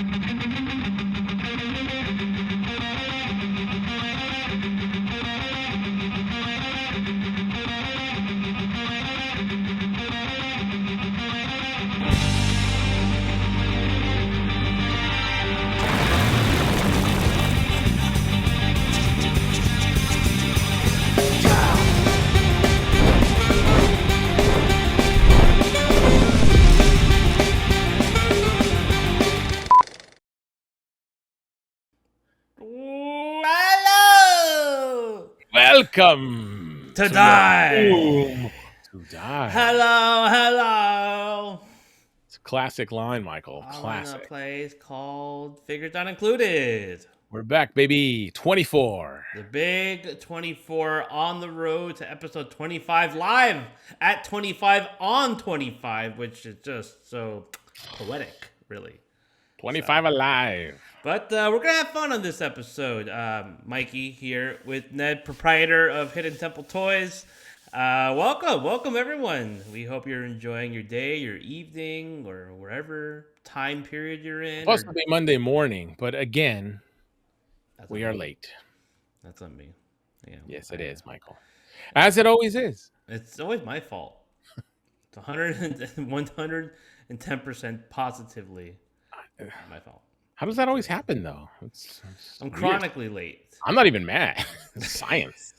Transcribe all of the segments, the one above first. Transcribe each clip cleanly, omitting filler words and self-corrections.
Hello! Welcome To to your die! home to die. Hello! It's a classic line, Michael. I'm on a Classic. place called Figures Not Included. We're back, baby. 24. The big 24 on the road to episode 25 live at 25 on 25, which is just so poetic, really. 25 alive. But we're going to have fun on this episode. Mikey here with Ned, proprietor of Hidden Temple Toys. Welcome everyone. We hope you're enjoying your day, your evening, or wherever time period you're in. Supposed to be Monday morning, but again, we are me. late. That's on me. Yeah, Yes, it is, Michael. As it always is. It's always my fault. It's 110% positively my fault. How does that always happen, though? It's I'm weird. chronically late. I'm not even mad. It's science.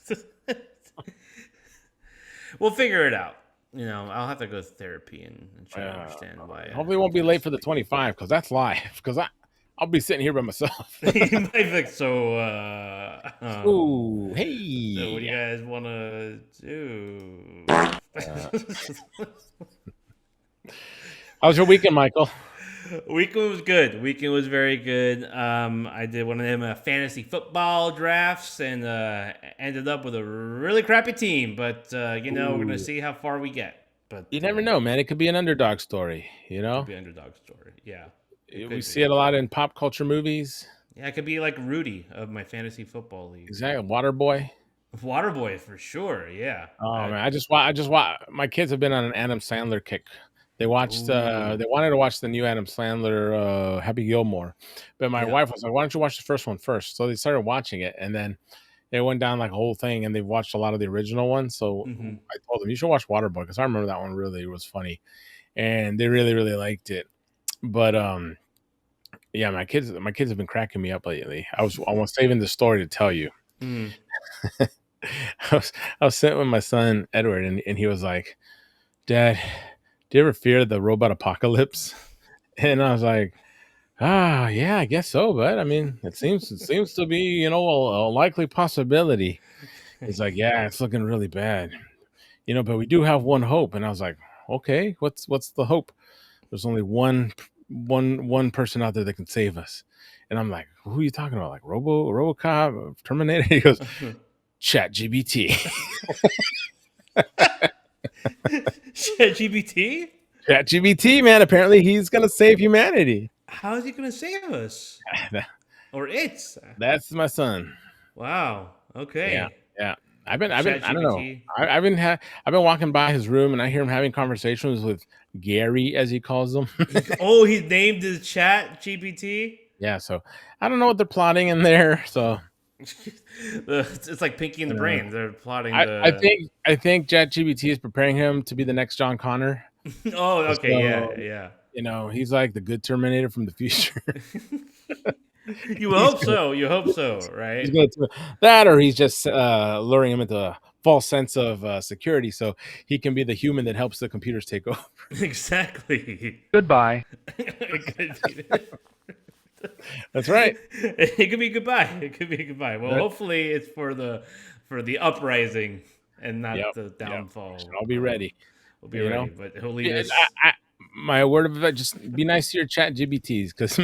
We'll figure it out. You know, I'll have to go to therapy and try to understand why. Hopefully, it won't be late for the 25 because that's live. Because I'll be sitting here by myself. You might be like, so, Ooh, hey. so what do you guys want to do? How's your weekend, Michael? Weekend was good. Weekend was very good. I did one of them fantasy football drafts and ended up with a really crappy team. But we're gonna see how far we get. But You never know, man. It could be an underdog story, you know? Could be underdog story. Yeah, We see it a lot in pop culture movies. Yeah, it could be like Rudy of my fantasy football league. Exactly, Waterboy. Waterboy for sure. Yeah. Oh man, I just watch. My kids have been on an Adam Sandler kick. They watched. They wanted to watch the new Adam Sandler, Happy Gilmore, but my wife was like, "Why don't you watch the first one first?" So they started watching it, and then they went down like a whole thing, and they've watched a lot of the original ones. So I told them you should watch Waterboy because I remember that one really was funny, and they really liked it. But yeah, my kids have been cracking me up lately. I was saving the story to tell you. I was sitting with my son Edward, and he was like, "Dad, do you ever fear the robot apocalypse?" And I was like, yeah, I guess so, but I mean, it seems to be, a likely possibility. He's like, yeah, it's looking really bad, but we do have one hope. And I was like, okay, what's the hope? There's only one person out there that can save us. And I'm like, who are you talking about? Like RoboCop, Terminator? He goes, ChatGPT. ChatGPT? ChatGPT, man. Apparently he's gonna save humanity. How is he gonna save us? Or it's? That's my son. Wow. Okay. Yeah. I don't know. I've been walking by his room and I hear him having conversations with Gary, as he calls them. Oh, he named his chat GPT? Yeah, so I don't know what they're plotting in there. So it's like Pinky and the Brain. They're plotting I think ChatGPT is preparing him to be the next John Connor. Oh, okay, so, yeah. He's like the good Terminator from the future. You hope so, right? He's gonna that, or he's just luring him into a false sense of security so he can be the human that helps the computers take over. Exactly. Goodbye. That's right. It could be goodbye. Well, hopefully it's for the uprising and not the downfall. I'll be ready. We'll be ready, but he'll lead us. My word of advice: just be nice to your chat GBTs because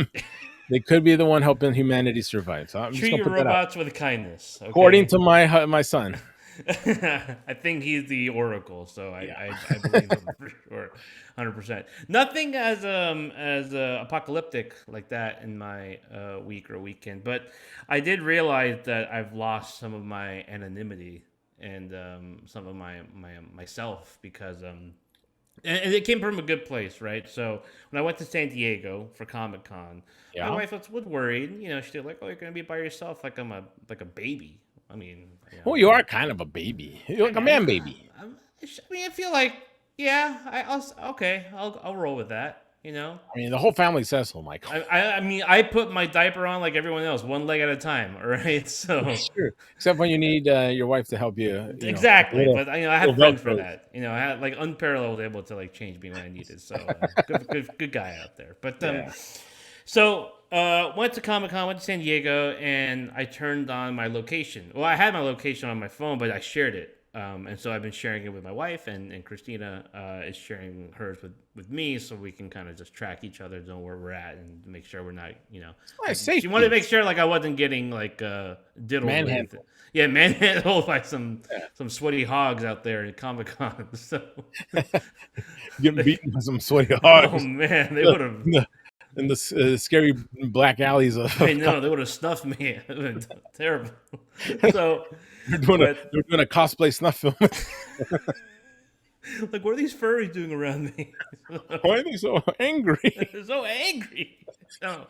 they could be the one helping humanity survive. So I'm treat your robots with kindness. Okay? According to my son. I think he's the oracle, so I believe him for sure, 100%. Nothing as apocalyptic like that in my week or weekend, but I did realize that I've lost some of my anonymity and some of my myself because and it came from a good place, right? So when I went to San Diego for Comic Con, my Yeah. wife was worried. You know, she's like, "Oh, you're gonna be by yourself, like I'm a baby." I mean, you Well, know, you are kind of a baby. You're I like a mean, I'm man not. baby. I mean, I feel like, yeah, okay, I'll roll with that. You know, I mean, the whole family says so, Michael. I mean, I put my diaper on like everyone else, one leg at a time. All right, so Sure. Except when you need your wife to help you, with exactly. little But you know, I have little friends for velcros. that. You know, I had like unparalleled able to like change me when I needed. So good guy out there. But Yeah. so went to Comic Con, went to San Diego, and I turned on my location. Well, I had my location on my phone, but I shared it. And so I've been sharing it with my wife, and Christina is sharing hers with me, so we can kind of just track each other, know where we're at, and make sure we're not, Well, like, it's she wanted to safety. make sure like I wasn't getting like diddled with, Manhandle. yeah, manhandled by some Yeah. sweaty hogs out there in Comic Con. So, Getting beaten by some sweaty oh hogs man, they in would have. the, in the scary black alleys I of know they would have stuffed me. It would have been terrible. So, but they're doing a cosplay snuff film. like, what are these furries doing around me? Why are they so angry? They're so angry. No.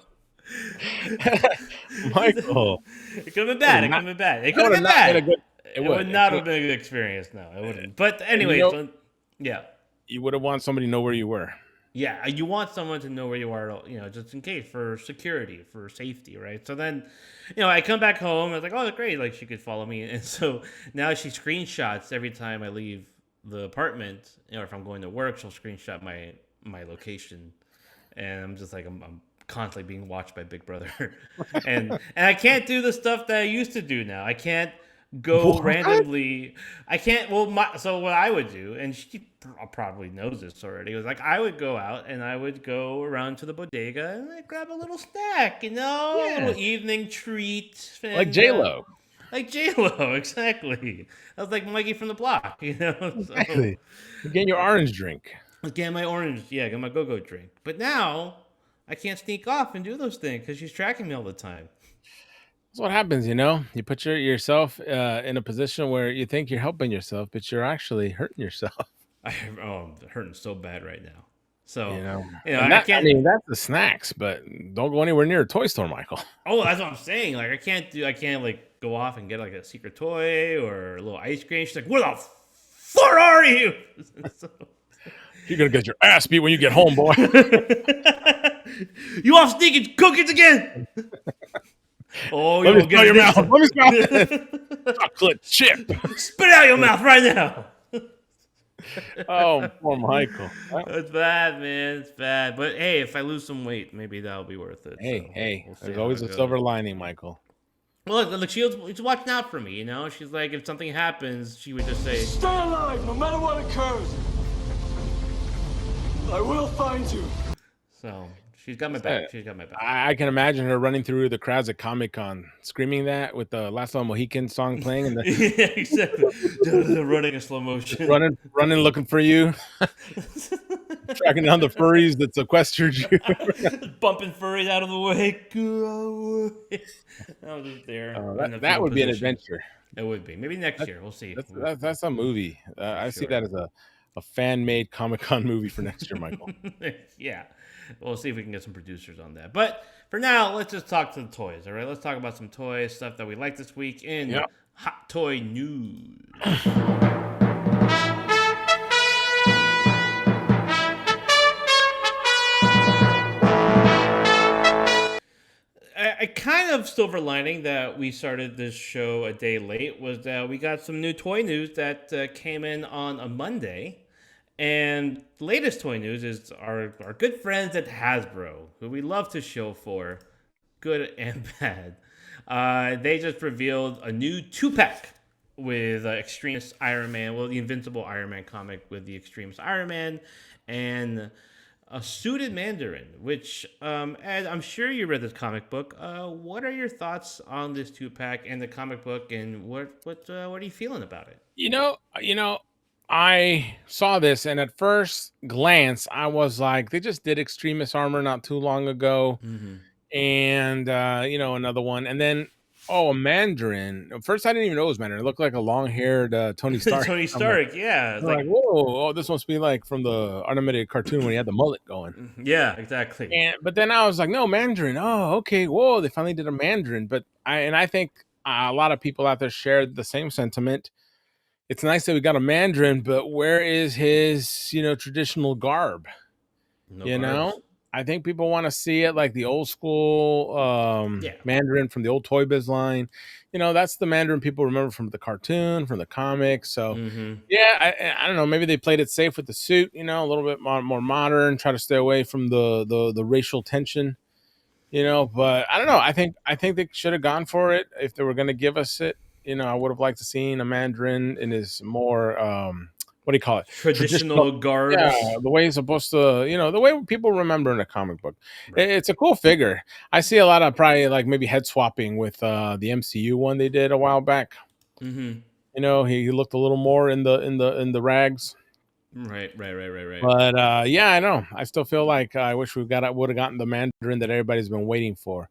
Michael, It could have been that would bad. have It could not have been bad. It that could have would have been not been a bad. good. It It would would. not have been a good experience. No, it wouldn't. But And anyways, yeah, you would have wanted somebody to know where you were. yeah. You want someone to know where you are, just in case, for security, for safety, right? So then, I come back home. I was like, oh, great. Like, she could follow me, and so now she screenshots every time I leave the apartment. If I'm going to work, she'll screenshot my location, and I'm just like, I'm constantly being watched by Big Brother, and I can't do the stuff that I used to do now. I can't go What? randomly. I can't. Well, so what I would do, and she probably knows this already, was like I would go out and I would go around to the bodega and I'd grab a little snack, a Yeah, little evening treat, like and J Lo. like J Lo, exactly. I was like Mikey from the block, So Exactly. You're getting your orange drink. get my orange, yeah, get my go-go drink. But now I can't sneak off and do those things because she's tracking me all the time. That's what happens, you know. You put yourself in a position where you think you're helping yourself, but you're actually hurting yourself. I'm hurting so bad right now. So, You know, and I that I can't. mean that's the snacks, but don't go anywhere near a toy store, Michael. Oh, that's what I'm saying. Like, I can't like go off and get like a secret toy or a little ice cream. She's like, "Where the fuck are you?" So- You're gonna get your ass beat when you get home, boy. you off sneaking cookies again? Oh, Let you me will smell get your mouth. this. Let me smell this chocolate chip. Spit out your mouth right now. Oh, poor Michael. Well, It's bad, man. It's bad. But hey, if I lose some weight, maybe that'll be worth it. hey, So hey, we'll see there's how always it a goes. silver lining, Michael. Well, look, she's watching out for me. She's like, if something happens, she would just say, Stay alive, no matter what occurs. I will find you. so she's got my back. She's got my back. I can imagine her running through the crowds at Comic Con, screaming that with the Last Little Mohican song playing, and Yeah, exactly. Running in slow just motion. running, looking for you, tracking down the furries that sequestered you. Bumping furries out of the way. Go away. I was just there in the That fetal would be an position. adventure. It would be. Maybe next That, year. We'll see. that's a movie. For I see sure. that as a fan made Comic Con movie for next year, Michael. Yeah. We'll see if we can get some producers on that. But for now, let's just talk to the toys. All right. Let's talk about some toys, stuff that we like this week in Yeah. Hot Toy News. I kind of silver lining that we started this show a day late was that we got some new toy news that came in on a Monday. And the latest toy news is our good friends at Hasbro, who we love to show for good and bad. They just revealed a new 2-pack with Extremist Iron Man, well, the Invincible Iron Man comic with the Extremist Iron Man and a suited Mandarin. Which, Ed, I'm sure you read this comic book. What are your thoughts on this 2-pack and the comic book, and what are you feeling about it? I saw this, and at first glance, I was like, they just did Extremist Armor not too long ago, Mm-hmm. and another one, and then Oh, a Mandarin. At first, I didn't even know it was Mandarin. It looked like a long-haired Tony Stark. Tony I'm like, Stark, yeah. It's I'm like, like, whoa, oh, this must be like from the animated cartoon when he had the mullet going. yeah, exactly. But then I was like, no, Mandarin. Oh, okay. Whoa, they finally did a Mandarin. But I think a lot of people out there shared the same sentiment. It's nice that we got a Mandarin, but where is his, traditional garb? No You garbs. know, I think people want to see it like the old school Yeah. Mandarin from the old Toy Biz line. That's the Mandarin people remember from the cartoon, from the comics. So, Mm-hmm. yeah, I don't know. Maybe they played it safe with the suit. A little bit more modern. Try to stay away from the racial tension. But I don't know. I think they should have gone for it if they were going to give us it. I would have liked to seen a Mandarin in his more what do you call it? Traditional. Traditional Yeah, garbs. the way he's supposed to, the way people remember in a comic book. Right. It's a cool figure. I see a lot of probably like maybe head swapping with the MCU one they did a while back. Mm-hmm. He looked a little more in the rags. Right. But yeah, I know. I still feel like I wish would have gotten the Mandarin that everybody's been waiting for.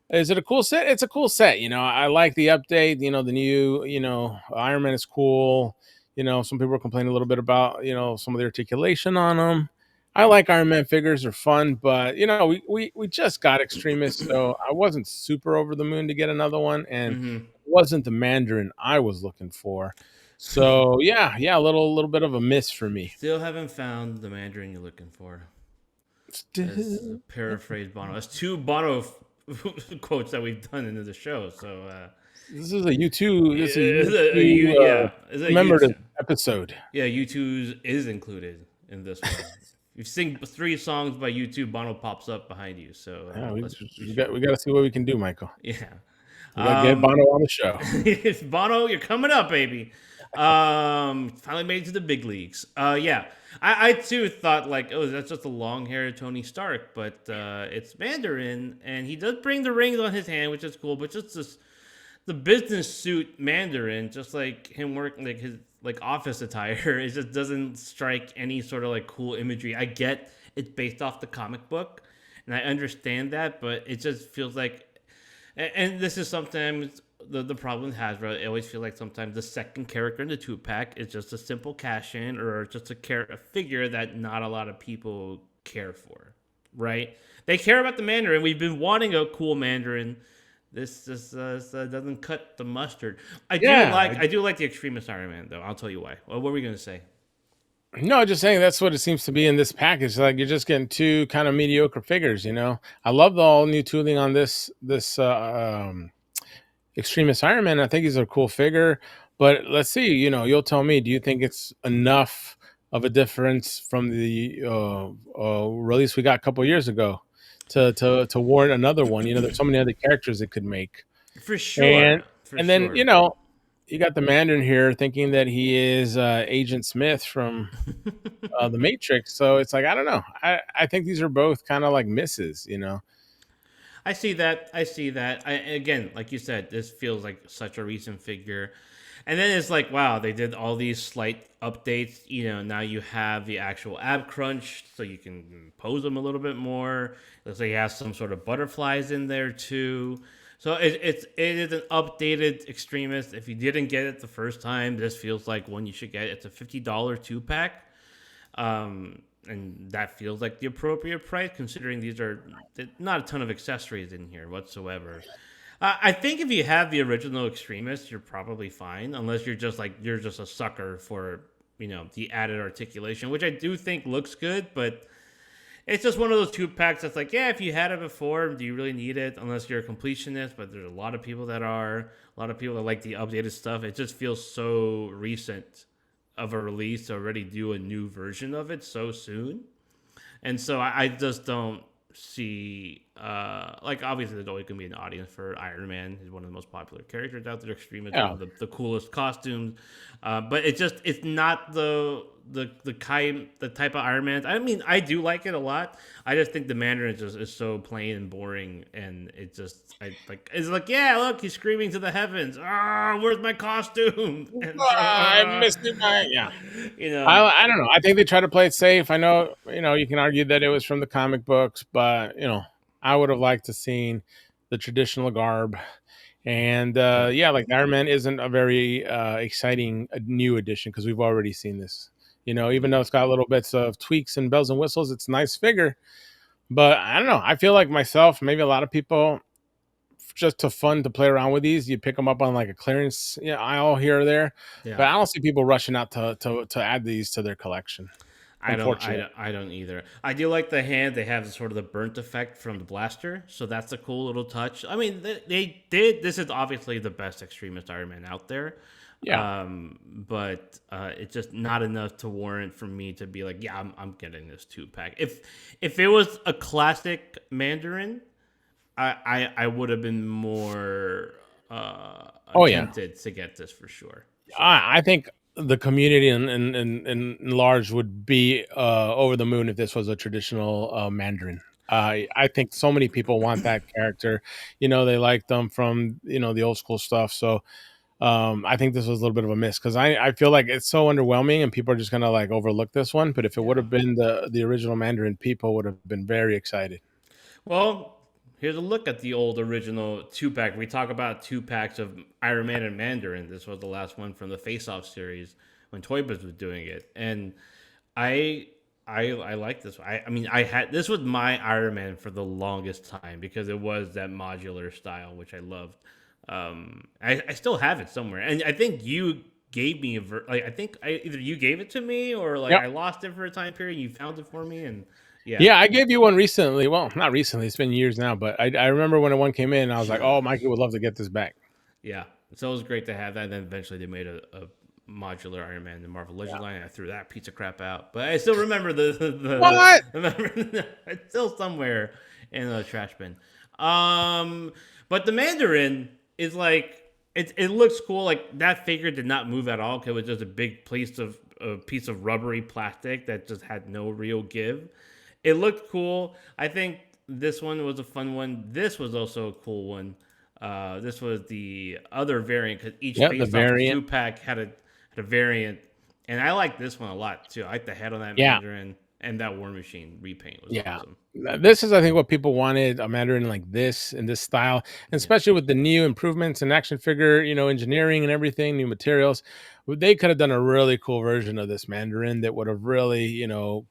Is it a cool set? It's a cool set. I like the update. The new, Iron Man is cool. Some people are complaining a little bit about, some of the articulation on them. I like Iron Man figures; they're fun, but we just got Extremists, so I wasn't super over the moon to get another one, and Mm-hmm. it wasn't the Mandarin I was looking for. So yeah, a little bit of a miss for me. Still haven't found the Mandarin you're looking for. As a Still, paraphrase Bono. That's two Bono quotes that we've done into the show. So this is a U2. This is yeah, is a commemorative YouTube. episode. Yeah, U2's is included in this one. You sing 3 songs by U2, Bono pops up behind you. So Yeah, let's be we sure. got to see what we can do, Michael. Yeah. We got to get Bono on the show. Bono, you're coming up, baby. Finally made it to the big leagues. Yeah. I too thought like, oh, that's just a long haired Tony Stark, but it's Mandarin, and he does bring the rings on his hand, which is cool, but just this the business suit Mandarin, just like him working like his like office attire, it just doesn't strike any sort of like cool imagery. I get it's based off the comic book, and I understand that, but it just feels like, and this is sometimes the problem with Hasbro. I always feel like sometimes the second character in the 2-pack is just a simple cash in or just a figure that not a lot of people care for, right? They care about the Mandarin. We've been wanting a cool Mandarin. This just doesn't cut the mustard. Yeah. I do like the Extremist Iron Man though. I'll tell you why. What were we gonna say? No, just saying that's what it seems to be in this package. Like you're just getting two kind of mediocre figures. I love the all new tooling on this Extremist Iron Man. I think he's a cool figure, but let's see. You'll tell me. Do you think it's enough of a difference from the release we got a couple years ago to warrant another one? There's so many other characters it could make. For And sure, for and then sure. you got the Mandarin here thinking that he is Agent Smith from the Matrix. So it's like I don't know. I think these are both kind of like misses. I see that. I see that. Again, like you said, this feels like such a recent figure. And then it's like, wow, they did all these slight updates. Now you have the actual ab crunch, so you can pose them a little bit more. Looks like he has some sort of butterflies in there too. So it is an updated Extremist. If you didn't get it the first time, this feels like one you should get. It's a $50 2-pack. And that feels like the appropriate price considering these are not a ton of accessories in here whatsoever. I think if you have the original Extremist, you're probably fine, unless you're just a sucker for the added articulation, which I do think looks good, but it's just one of those 2-packs that's like, yeah, if you had it before, do you really need it? Unless you're a completionist, but there's a lot of people that are, a lot of people that like the updated stuff. It just feels so recent of a release to already do a new version of it so soon. And so I just don't see like obviously there's always gonna be an audience for Iron Man. He's one of the most popular characters out there. Extremist, one Yeah. of the coolest costumes. But it's not the type of Iron Man. I mean, I do like it a lot. I just think the Mandarin is so plain and boring, and it's like yeah, look, he's screaming to the heavens. Ah, where's my costume? And so, I missed it. Yeah. you know, I don't know. I think they try to play it safe. I know, you can argue that it was from the comic books, but I would have liked to seen the traditional garb. And Yeah, yeah, like Iron Man isn't a very exciting new addition because we've already seen this. Even yeah. though it's got little bits of tweaks and bells and whistles, it's a nice figure. But I don't know. I feel like myself, maybe a lot of people, just to fun to play around with these. You pick them up on like a clearance aisle here or there, Yeah. but I don't see people rushing out to add these to their collection. Unfortunately, I don't either. I do like the hand. They have sort of the burnt effect from the blaster, so that's a cool little touch. I mean, they did. This is obviously the best extremist Iron Man out there, yeah. but it's just not enough to warrant for me to be like, yeah, I'm getting this 2-pack. If it was a classic Mandarin, I would have been more Oh yeah. tempted to get this for sure. So I think the community in large would be over the moon if this was a traditional Mandarin. I think so many people want that character. They like them from the old school stuff. So I think this was a little bit of a miss because I feel like it's so underwhelming and people are just gonna like overlook this one. But if it would yeah. have been the original Mandarin, people would have been very excited. Well, here's a look at the old original 2-pack. We talk about 2-packs of Iron Man and Mandarin. This was the last one from the Face Off series when Toy Biz was doing it, and I I like this. I mean, I had this was my Iron Man for the longest time because it was that modular style which I loved. I still have it somewhere, and I think you gave me like I think either you gave it to me or like Yep. I lost it for a time period. You found it for me, and yeah, Yeah, I gave you one recently. Well, not recently. It's been years now, but I remember when one came in, I was like, "Oh, Mikey would love to get this back." yeah. So it was great to have that. And then eventually they made a modular Iron Man in the Marvel Legends Yeah. line. I threw that piece of crap out, but I still remember What? it's still somewhere in the trash bin. But the Mandarin is like it looks cool. Like that figure did not move at all because it was just a piece of rubbery plastic that just had no real give. It looked cool. I think this one was a fun one. This was also a cool one. This was the other variant because each Yeah, the face off variant. 2-pack had a variant, and I like this one a lot too. I like the head on that Yeah, Mandarin and that War Machine repaint was yeah. awesome. This is, I think, what people wanted, a Mandarin like this in this style, and Yeah. especially with the new improvements in action figure, engineering and everything, new materials. They could have done a really cool version of this Mandarin that would have really,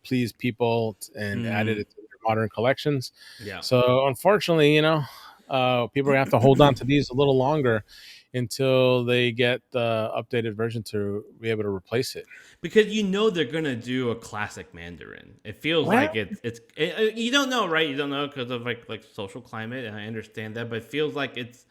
pleased people and added Mm, it to their modern collections. yeah. So, unfortunately, people are gonna have to hold on to these a little longer until they get the updated version to be able to replace it. Because they're gonna do a classic Mandarin. It feels Well, like you don't know, right? You don't know because of like social climate, and I understand that, but it feels like it's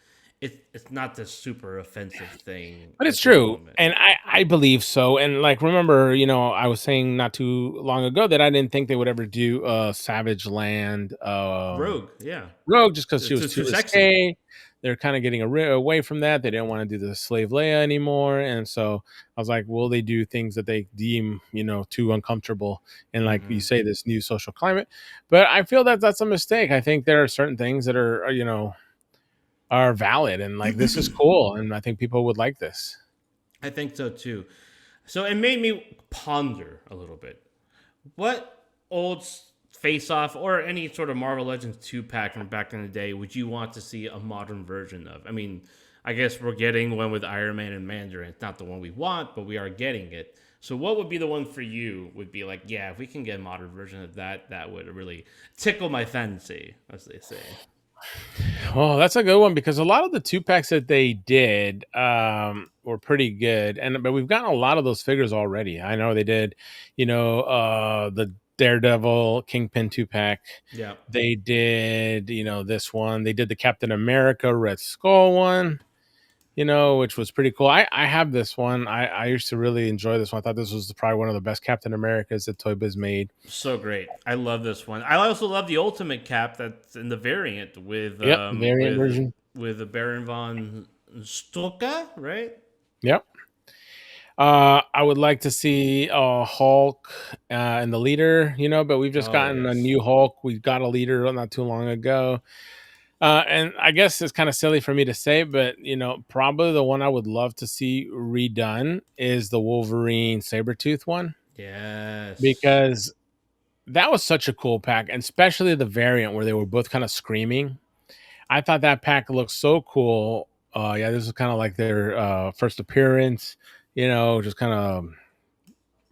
not this super offensive thing but it's at this true, moment. and I believe so. And like, remember, I was saying not too long ago that I didn't think they would ever do Savage Land Rogue, yeah, Rogue just because she it's was just too too sexy. risque. They're kind of getting away from that. They didn't want to do the slave Leia anymore, and so I was like, will they do things that they deem too uncomfortable? And like you Hmm. say, this new social climate. But I feel that that's a mistake. I think there are certain things that are valid, and like this is cool, and I think people would like this. I think so too. So it made me ponder a little bit. What old Face Off or any sort of Marvel Legends 2-pack from back in the day would you want to see a modern version of? I mean, I guess we're getting one with Iron Man and Mandarin. It's not the one we want, but we are getting it. So what would be the one for you? Would be like, yeah, if we can get a modern version of that, that would really tickle my fancy, as they say. Oh, that's a good one because a lot of the two packs that they did were pretty good, but we've gotten a lot of those figures already. I know they did, the Daredevil Kingpin 2-pack. Yeah. They did, this one. They did the Captain America Red Skull one, which was pretty cool. I have this one. I used to really enjoy this one. I thought this was probably one of the best Captain Americas that Toy Biz made. So great. I love this one. I also love the ultimate cap that's in the variant with Yep, variant version. the Baron von Stulka, right? Yep. I would like to see Hulk and the leader, but we've just Oh gotten a yes. new Hulk. We got a leader not too long ago. And I guess it's kind of silly for me to say, but probably the one I would love to see redone is the Wolverine Sabretooth one Yes. because that was such a cool pack, and especially the variant where they were both kind of screaming. I thought that pack looked so cool. Yeah, this is kind of like their first appearance. Just kind of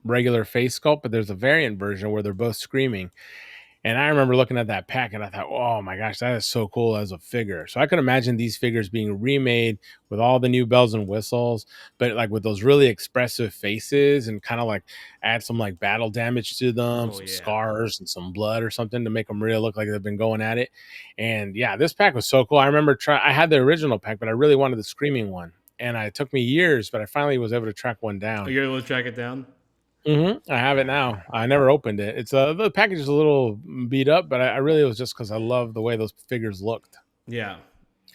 regular face sculpt, but there's a variant version where they're both screaming. And I remember looking at that pack and I thought, oh my gosh, that is so cool as a figure. So I could imagine these figures being remade with all the new bells and whistles, but like with those really expressive faces and kind of like add some like battle damage to them, Oh some yeah. scars and some blood or something to make them really look like they've been going at it. And yeah, this pack was so cool. I remember I had the original pack, but I really wanted the screaming one. And it took me years, but I finally was able to track one Are down. you able to track it down? I have it now. I never opened it. It's the package is a little beat up, but I really was just because I love the way those figures looked. Yeah.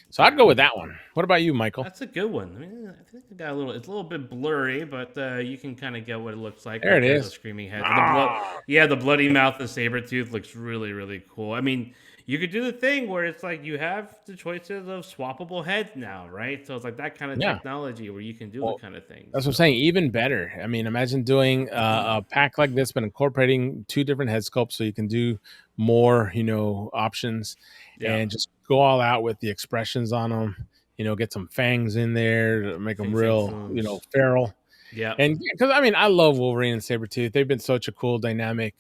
So I'd Yeah. go with that one. What about you, Michael? That's a good one. I mean, I think it got a little. It's a little bit blurry, but you can kind of get what it looks like. There Like it there's a is. screaming head. The blood. Ah, Yeah, the bloody mouth and saber tooth looks really, really cool. I mean, you could do the thing where it's like you have the choices of swappable heads now, right? So it's like that kind of yeah. technology where you can do the Well, kind of things. that's what I'm So saying. Even better. I mean, imagine doing a pack like this, but incorporating two different head sculpts, so you can do more, options, yeah, and just go all out with the expressions on them. Get some fangs in there to make them Fing real, Fooms. feral. Yeah. And because I mean, I love Wolverine and Sabretooth. They've been such a cool dynamic,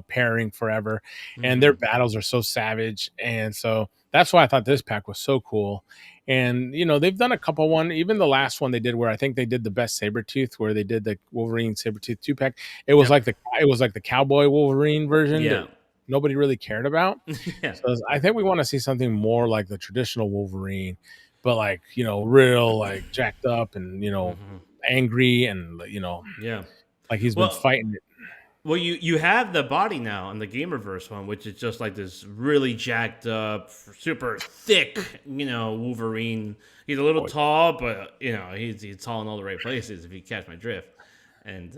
pairing forever. And their Hmm. battles are so savage. And so that's why I thought this pack was so cool. And they've done a couple one, even the last one they did where I think they did the best Sabretooth, where they did the Wolverine Sabretooth 2-pack. Yep. It was like the cowboy Wolverine version that Yeah. nobody really cared about. Yeah. So I think we want to see something more like the traditional Wolverine, but like, real like jacked up and Hmm. angry and Yeah. like he's been Well, fighting it. Well, you have the body now in the Gamerverse one, which is just like this really jacked up, super thick, Wolverine. He's a little Oh, tall, but he's tall in all the right places. If you catch my drift, and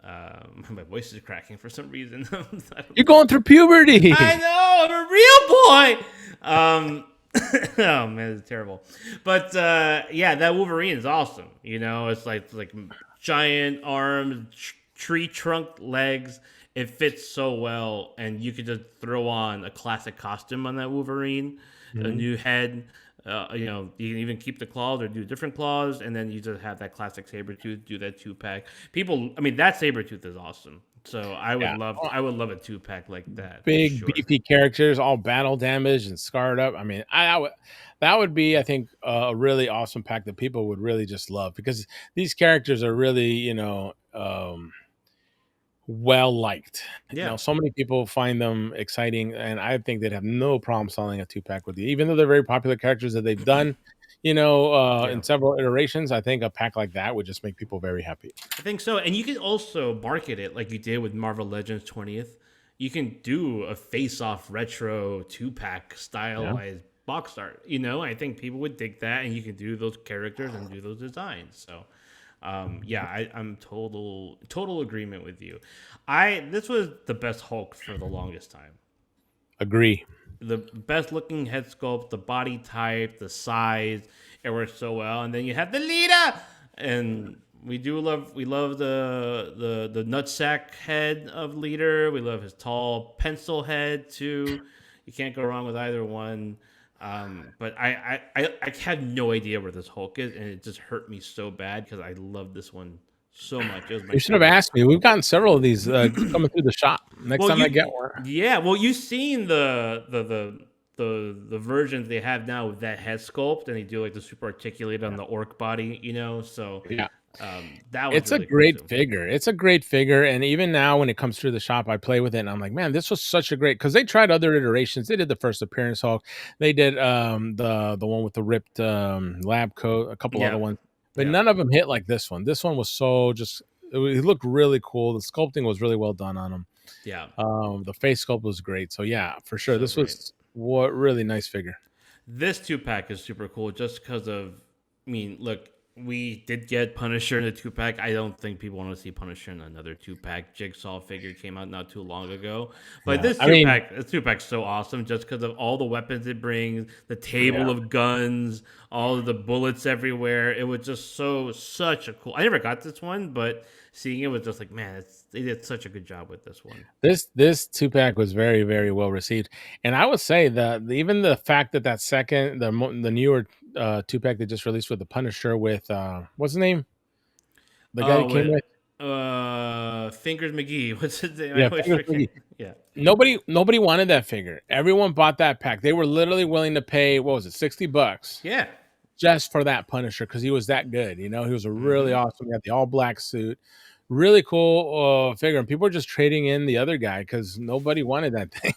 my voice is cracking for some reason. I don't you're know. going through puberty. I know I'm a real boy. Oh man, it's terrible. But yeah, that Wolverine is awesome. It's like giant arms, tree trunk legs. It fits so well, and you could just throw on a classic costume on that Wolverine, a Mhm. new head. You can even keep the claws or do different claws, and then you just have that classic saber tooth. Do that 2-pack. People, I mean, that saber tooth is awesome. So Yeah. I would love a 2-pack like that for Big sure. beefy characters, all battle damaged and scarred up. I mean, I would that would be, I think, a really awesome pack that people would really just love because these characters are really, well liked. Yeah, So many people find them exciting, and I think they'd have no problem selling a 2-pack with you, even though they're very popular characters that they've done, yeah. in several iterations. I think a pack like that would just make people very happy. I think so. And you can also market it like you did with Marvel Legends 20th. You can do a face off retro 2-pack Yeah, stylized box art. I think people would dig that, and you can do those characters and do those designs. So, yeah, I'm total agreement with you. This was the best Hulk for the longest time. agree. The best looking head sculpt, the body type, the size, it works so well. And then you have the leader, and we love the nutsack head of leader. We love his tall pencil head too. You can't go wrong with either one. But I had no idea where this Hulk is, and it just hurt me so bad because I love this one so much. It was my You should have favorite. asked me. We've gotten several of these coming through the shop. Next Well, time I get one. yeah. Well, you've seen the versions they have now with that head sculpt, and they do like the super articulated on the orc body, So Yeah. that was It's a really cool great too. figure. It's a great figure, and even now when it comes through the shop, I play with it, and I'm like, man, this was such a great because they tried other iterations. They did the first appearance Hulk. They did the one with the ripped lab coat, a couple other Yeah, ones, but yeah, none of them hit like this one. This one was so just. It looked really cool. The sculpting was really well done on him. yeah. The face sculpt was great. So yeah, for sure, So this great. was what really nice figure. This 2-pack is super cool just because of. I mean, look, we did get Punisher in a 2-pack. I don't think people want to see Punisher in another 2-pack. Jigsaw figure came out not too long ago, but Yeah, this I mean, 2-pack's so awesome just because of all the weapons it brings, the yeah. table of guns, all of the bullets everywhere. It was just such a cool. I never got this one, but seeing it was just like, man, they did such a good job with this one. This 2-pack was very, very well received, and I would say that even the fact that that second the newer 2-pack they just released with the Punisher with what's his name? The guy that Oh, came with with Fingers McGee. What's his name? I yeah, always Fingers forget. McGee. Yeah. Nobody wanted that figure. Everyone bought that pack. They were literally willing to pay what was it, $60 Yeah. just for that Punisher because he was that good. You know, he was a really Mm-hmm. awesome. He had the all black suit, really cool figure, and people were just trading in the other guy because nobody wanted that thing.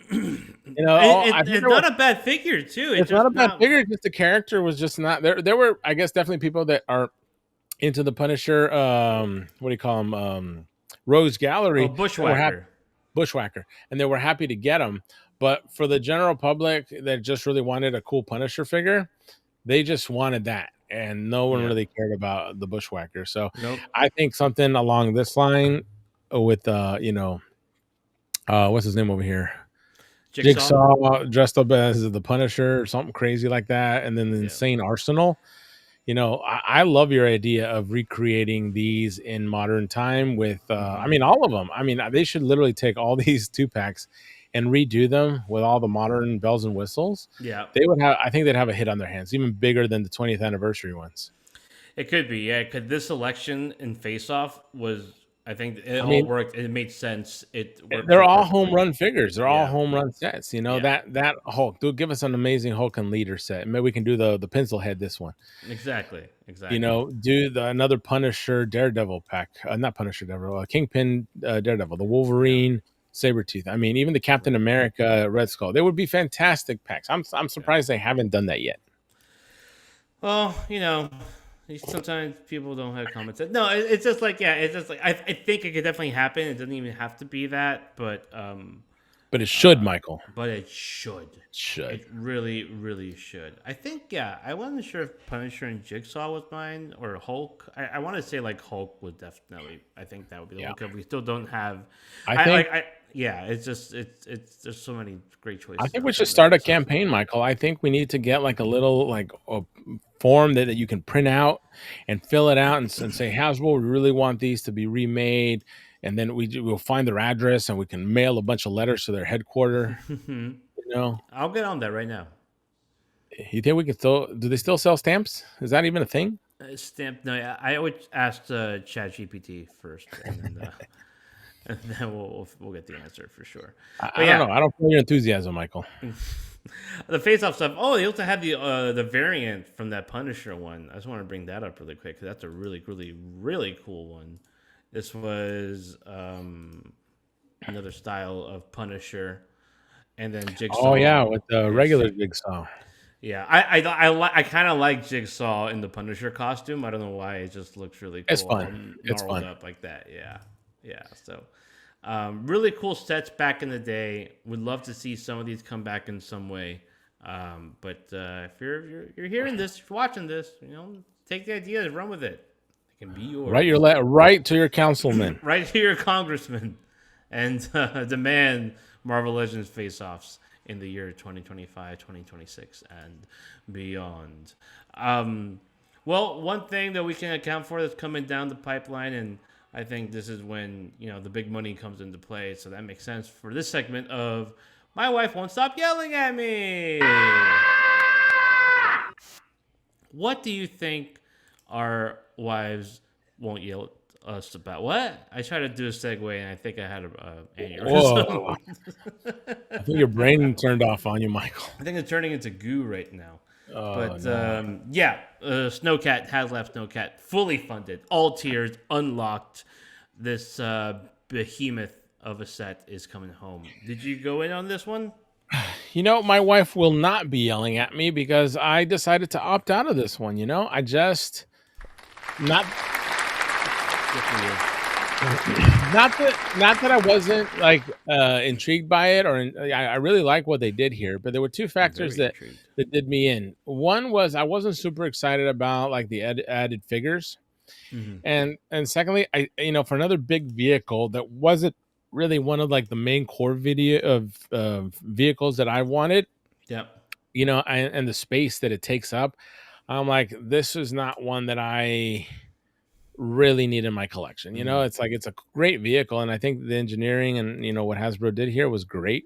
You know, I think It's there were. not a bad figure too. It's It's not just a bad not figure. Just the character was just not there. There were, I guess, definitely people that are into the Punisher. What do you call them? Rogues a Gallery that were happy bushwhacker. Bushwhacker, and they were happy to get them. But for the general public that just really wanted a cool Punisher figure, they just wanted that, and no one Yeah. really cared about the Bushwhacker. So Nope. I think something along this line with what's his name over here? Jigsaw. Jigsaw dressed up as the Punisher or something crazy like that, and then the Yeah. insane arsenal. You know, I love your idea of recreating these in modern time with, I Mm-hmm. mean, all of them. I mean, they should literally take all these 2-packs and redo them with all the modern bells and whistles. Yeah. They would have, I think they'd have a hit on their hands, even bigger than the 20th anniversary ones. It could be, yeah. Because this selection in Face Off was, I think it I all mean, worked. It made sense. It worked they're so all home perfectly. run figures. They're all Yeah, home run sets. You know, yeah, that Hulk, dude, give us an amazing Hulk and leader set. Maybe we can do the pencil head this one. exactly, You exactly. know, do another Punisher Daredevil pack, not Punisher Daredevil, Kingpin Daredevil, the Yeah, Wolverine Sabretooth. I mean, even the Captain right. America Red Skull. They would be fantastic packs. I'm Yeah. surprised they haven't done that yet. Well, sometimes people don't have comments. No, it's just like, yeah, it's just like I think it could definitely happen. It doesn't even have to be that, But it should, uh, Michael. but it should. Should. It really, really should. I think, yeah, I wasn't sure if Punisher and Jigsaw was mine or Hulk. I want to say like Hulk would definitely. I think that would be the Yeah. one because we still don't have. I think Yeah. It's just it's there's so many great I choices think we out there should that start a makes sense. campaign, Michael. I think we need to get like a little like a form that you can print out and fill it out and say, Hasbro, we really want these to be remade. And then we'll find their address and we can mail a bunch of letters to their headquarters. You know, I'll get on that right now. you think we can still? Do they still sell stamps? Is that even a thing? Stamp. No, I always ask ChatGPT first, and then and then we'll get the answer for sure. I But don't yeah, know. I don't feel your enthusiasm, Michael. the face off stuff. Oh, they also had the variant from that Punisher one. I just want to bring that up really quick because that's a really, really, really cool one. This was another style of Punisher, and then Oh yeah, Jigsaw with the is regular jigsaw. yeah. I kind of like Jigsaw in the Punisher costume. I don't know why. It just looks really It's cool, all fun. It's gnarled fun. up like that. Yeah, yeah. So really cool sets back in the day. Would love to see some of these come back in some way. But if you're hearing this, if you're watching this, take the ideas, run with it. It can be yours. Right to your councilman. Right to your congressman, and demand Marvel Legends face-offs in the year 2025, 2026, and beyond. Well, one thing that we can account for that's coming down the pipeline, and I think this is when the big money comes into play. So that makes sense for this segment of My Wife Won't Stop Yelling at Me. What do you think our wives won't yell at us about? What? I tried to do a segue and I think I had an aneurysm. Whoa! I think your brain turned off on you, Michael. I think it's turning into goo right now. Oh But no! yeah, Snowcat has left Snowcat fully funded, all tiers unlocked. This behemoth of a set is coming home. Did you go in on this one? You know, my wife will not be yelling at me because I decided to opt out of this one. I just not Good for you. not that I wasn't like intrigued by it I really like what they did here, but there were two I'm factors very intrigued. that did me in. One was I wasn't super excited about like the added figures, Mm-hmm. and secondly, I for another big vehicle that wasn't really one of like the main core video of vehicles that I wanted, Yep. and the space that it takes up, I'm like, this is not one that I really need in my collection. Mm-hmm. It's like it's a great vehicle, and I think the engineering and what Hasbro did here was great.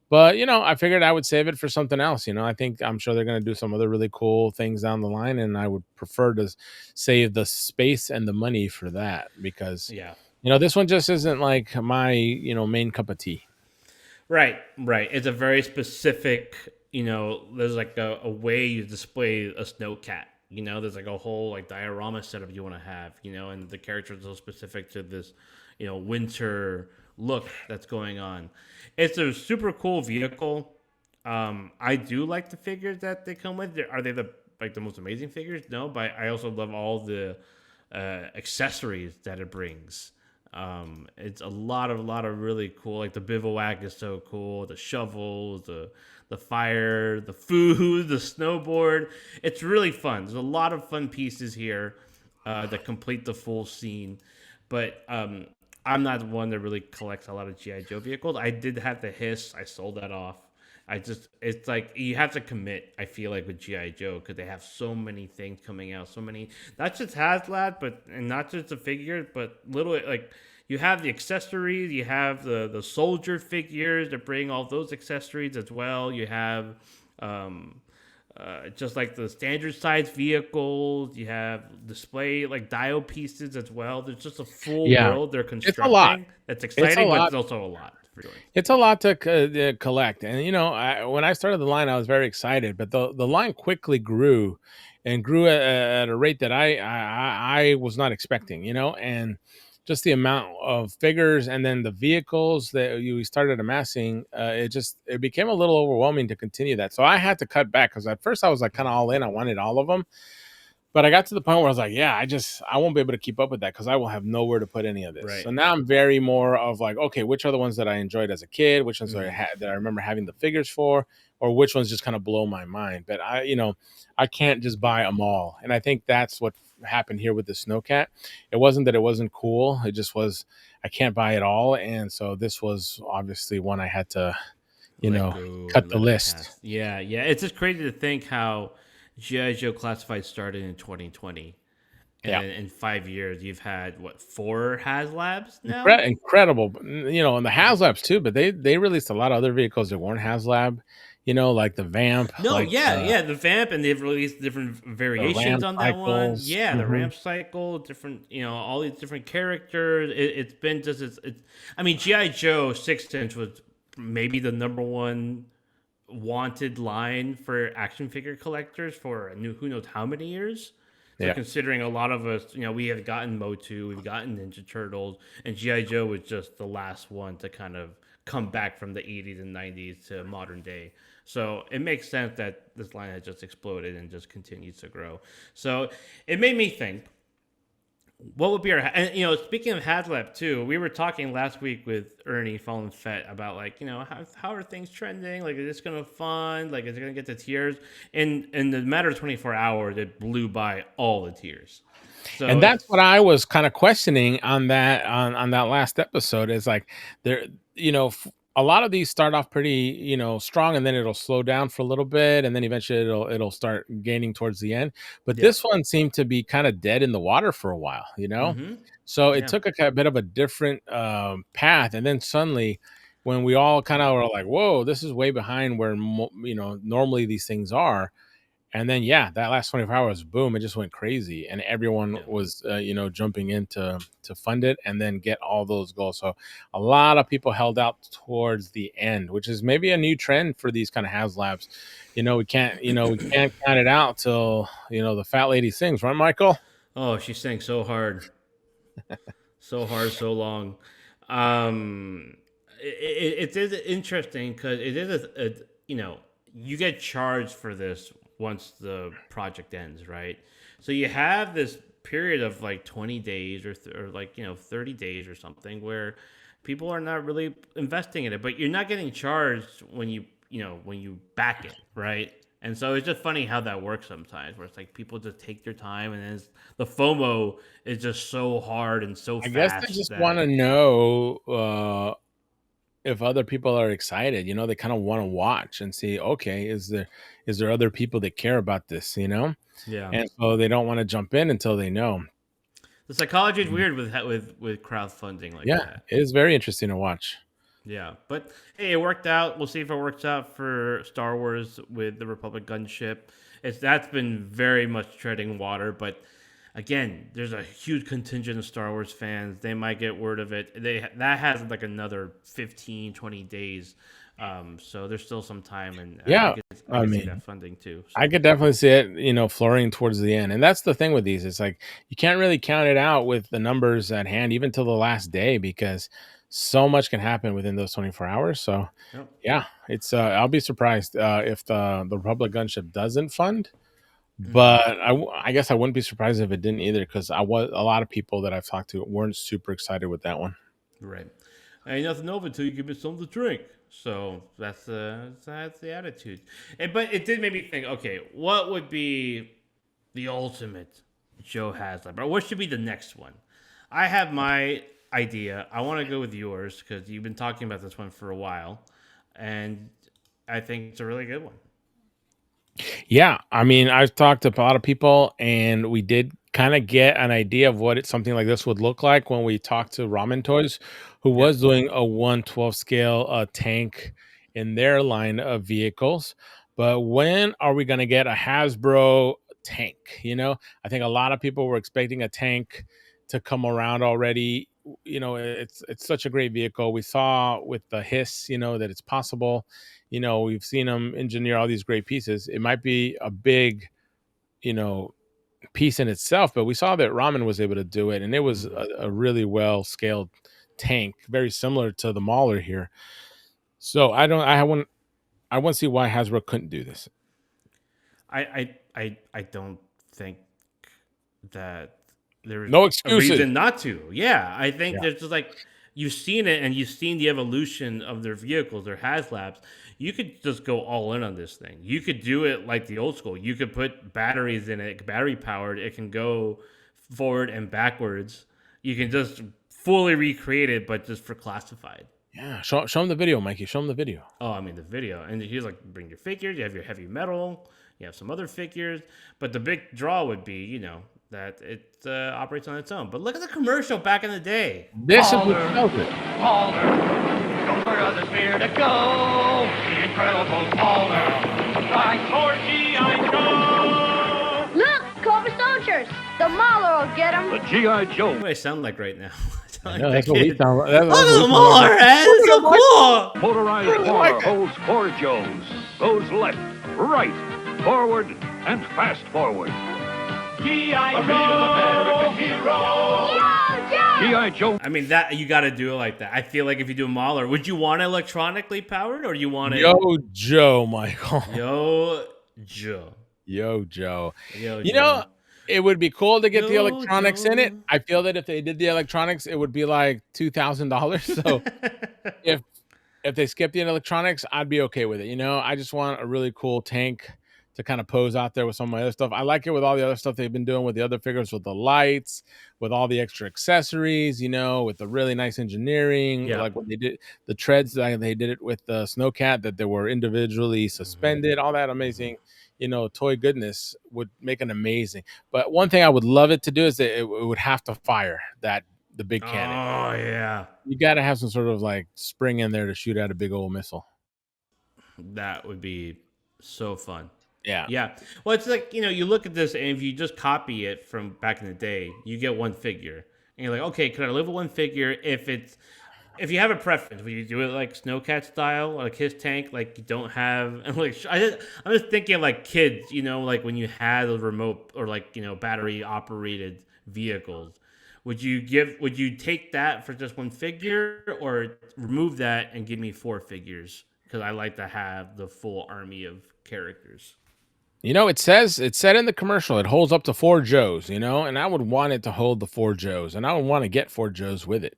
But, I figured I would save it for something else. I'm sure they're gonna do some other really cool things down the line, and I would prefer to save the space and the money for that because, Yeah. this one just isn't like my, main cup of tea. Right, right. It's a very specific, there's like a way you display a snow cat. There's like a whole like diorama setup you want to have, and the characters are so specific to this, winter look that's going on. It's a super cool vehicle. I do like the figures that they come with. Are they the most amazing figures? No, but I also love all the accessories that it brings. It's a lot of really cool. Like the bivouac is so cool. The shovels, the fire, the food, the snowboard. It's really fun. There's a lot of fun pieces here that complete the full scene. But I'm not one that really collects a lot of GI Joe vehicles. I did have the Hiss. I sold that off. It's like you have to commit. I feel like with GI Joe because they have so many things coming out, so many not just HasLab, but and not just the figures, but little like you have the accessories, you have the soldier figures that bring all those accessories as well. You have just like the standard size vehicles, you have display like dial pieces as well. There's just a full Yeah, world they're it's a lot. constructing. That's It's a exciting, but lot. it's also a lot for sure. It's a lot to collect, and when I started the line, I was very excited, but the line quickly grew, and grew at a rate that I was not expecting. And just the amount of figures, and then the vehicles that you started amassing, it became a little overwhelming to continue that. So I had to cut back because at first I was like kind of all in. I wanted all of them, but I got to the point where I was like, yeah, I won't be able to keep up with that because I will have nowhere to put any of this. Right. So now I'm very more of like, okay, which are the ones that I enjoyed as a kid, which ones Mhm. that I remember having the figures for, or which ones just kind of blow my mind. But I can't just buy them all, and I think that's what happened here with the Snowcat. It wasn't that it wasn't cool; it just was I can't buy it all, and so this was obviously one I had to, you Let know, go cut and the let it list. pass. Yeah, yeah. It's just crazy to think how GI Joe Classified started in 2020, and Yeah. then in 5 years you've had what, four HasLabs now? Incredible, and the HasLabs too, but they released a lot of other vehicles that weren't HasLab, like the Vamp, No, like yeah, yeah. The Vamp, and they've released different the variations Ram on that one. Cycles. Yeah, the Mhm. ramp cycle, different, all these different characters. It's been just it's. I mean, GI Joe 6 inch was maybe the number one wanted line for action figure collectors for who knows how many years. So Yeah. considering a lot of us, we have gotten Motu, we've gotten Ninja Turtles, and GI Joe was just the last one to kind of come back from the 80s and 90s to modern day. So it makes sense that this line has just exploded and just continues to grow. So it made me think, what would be our and speaking of HasLab too, we were talking last week with Ernie Fallen Fett about like how are things trending, like is this gonna fund, like is it gonna get the tiers, and in the matter of 24 hours it blew by all the tiers. So And that's it's what I was kind of questioning on that last episode is like there, a lot of these start off pretty, strong, and then it'll slow down for a little bit, and then eventually it'll start gaining towards the end. But yeah. this one seemed to be kind of dead in the water for a while. Mm-hmm. So it Yeah. took a bit of a different path, and then suddenly, when we all kind of were like, "Whoa, this is way behind where normally these things are," and then yeah, that last 24 hours, boom, it just went crazy, and everyone Yeah. was jumping in to fund it and then get all those goals. So a lot of people held out towards the end, which is maybe a new trend for these kind of HasLabs. We can't count it out till the fat lady sings, right, Michael? Oh, she sang so hard, so hard, so long. It is interesting because it is you get charged for this once the project ends, right? So you have this period of like 20 days or like 30 days or something where people are not really investing in it, but you're not getting charged when you back it, right? And so it's just funny how that works sometimes, where it's like people just take their time, and then the FOMO is just so hard and so I guess they fast just want that to know if other people are excited. They kind of want to watch and see, okay, is there other people that care about this? yeah, And so they don't want to jump in until they know. the psychology is Mhm. weird with crowdfunding like Yeah, that. it is very interesting to watch. Yeah, but hey, it worked out. We'll see if it works out for Star Wars with the Republic gunship. That's been very much treading water, but again, there's a huge contingent of Star Wars fans. They might get word of it. That has like another 15, 20 days. So there's still some time, and Yeah, I I could see that mean, funding too. I So could definitely see it, flurrying towards the end. And that's the thing with these. It's like you can't really count it out with the numbers at hand, even till the last day, because so much can happen within those 24 hours. So yep. yeah, it's I'll be surprised if the Republic gunship doesn't fund, Hmm. but I guess I wouldn't be surprised if it didn't either, because I was a lot of people that I've talked to weren't super excited with that one. Right. Ain't nothing over until you give me something to drink. So that's the attitude. But it did make me think. Okay, what would be the ultimate Joe Haslab, or what should be the next one? I have my idea. I want to go with yours because you've been talking about this one for a while, and I think it's a really good one. Yeah, I mean, I've talked to a lot of people, and we did kind of get an idea of what something like this would look like when we talked to Ramen Toys, who was Yep. doing a 1/12 scale tank in their line of vehicles. But when are we going to get a Hasbro tank? I think a lot of people were expecting a tank to come around already. It's such a great vehicle. We saw with the hiss, that it's possible. We've seen them engineer all these great pieces. It might be a big, you know, piece in itself, but we saw that Ramen was able to do it, and it was Hmm. a really well scaled tank, very similar to the Mauler here. So I want to see why Hasbro couldn't do this. I don't think that there's No a excuses. reason not to. Yeah, I think Yeah. there's just like you've seen it and you've seen the evolution of their vehicles, their HasLabs. You could just go all in on this thing. You could do it like the old school. You could put batteries in it, battery powered. It can go forward and backwards. You can just fully recreate it, but just for classified. Yeah. Show them the video, Mikey. Show them the video. Oh, I mean the video, and he's like, bring your figures. You have your heavy metal. You have some other figures, but the big draw would be, that it operates on its own. But look at the commercial back in the day. This is what sells it. Calder, shoulder of the spear to go. The incredible Calder. Right for G.I. Joe. Look, Cobra soldiers. The Mauler will get them. The G.I. Joe. What do I sound like right now? I sound No, like that's that what we kid. sound like. Look at the Mauler, man! It's so cool. Motorized Calder holds 4 Joes. Goes left, right, forward, and fast forward. G.I. Joe. Hero. G.I. Joe. I mean, that you got to do it like that. I feel like if you do a Mauler, would you want it electronically powered, or you want it? Yo, Joe, Michael. Yo, Joe. Yo, Joe. Yo, You Joe. know, it would be cool to get the Yo, electronics in it. Joe. I feel that if they did the electronics, it would be like $2,000. So if they skip the electronics, I'd be okay with it. I just want a really cool tank to kind of pose out there with some of my other stuff. I like it with all the other stuff they've been doing with the other figures, with the lights, with all the extra accessories, with the really nice engineering, Yeah. like what they did, the treads, like they did it with the Snowcat, that they were individually suspended, all that amazing, toy goodness would make an amazing. But one thing I would love it to do is that it would have to fire the big cannon. Oh yeah, You got to have some sort of like spring in there to shoot out a big old missile. that would be so fun. Yeah. Yeah. Well, it's like, you look at this, and if you just copy it from back in the day, you get one figure. And you're like, okay, can I live with one figure? If you have a preference, would you do it like Snowcat style, like his tank, like you don't have, and like I'm just thinking of like kids, like when you had a remote or like battery operated vehicles. Would you take that for just one figure, or remove that and give me 4 figures? Because I like to have the full army of characters. It said in the commercial, it holds up to 4 Joes, and I would want it to hold the 4 Joes, and I would want to get 4 Joes with it.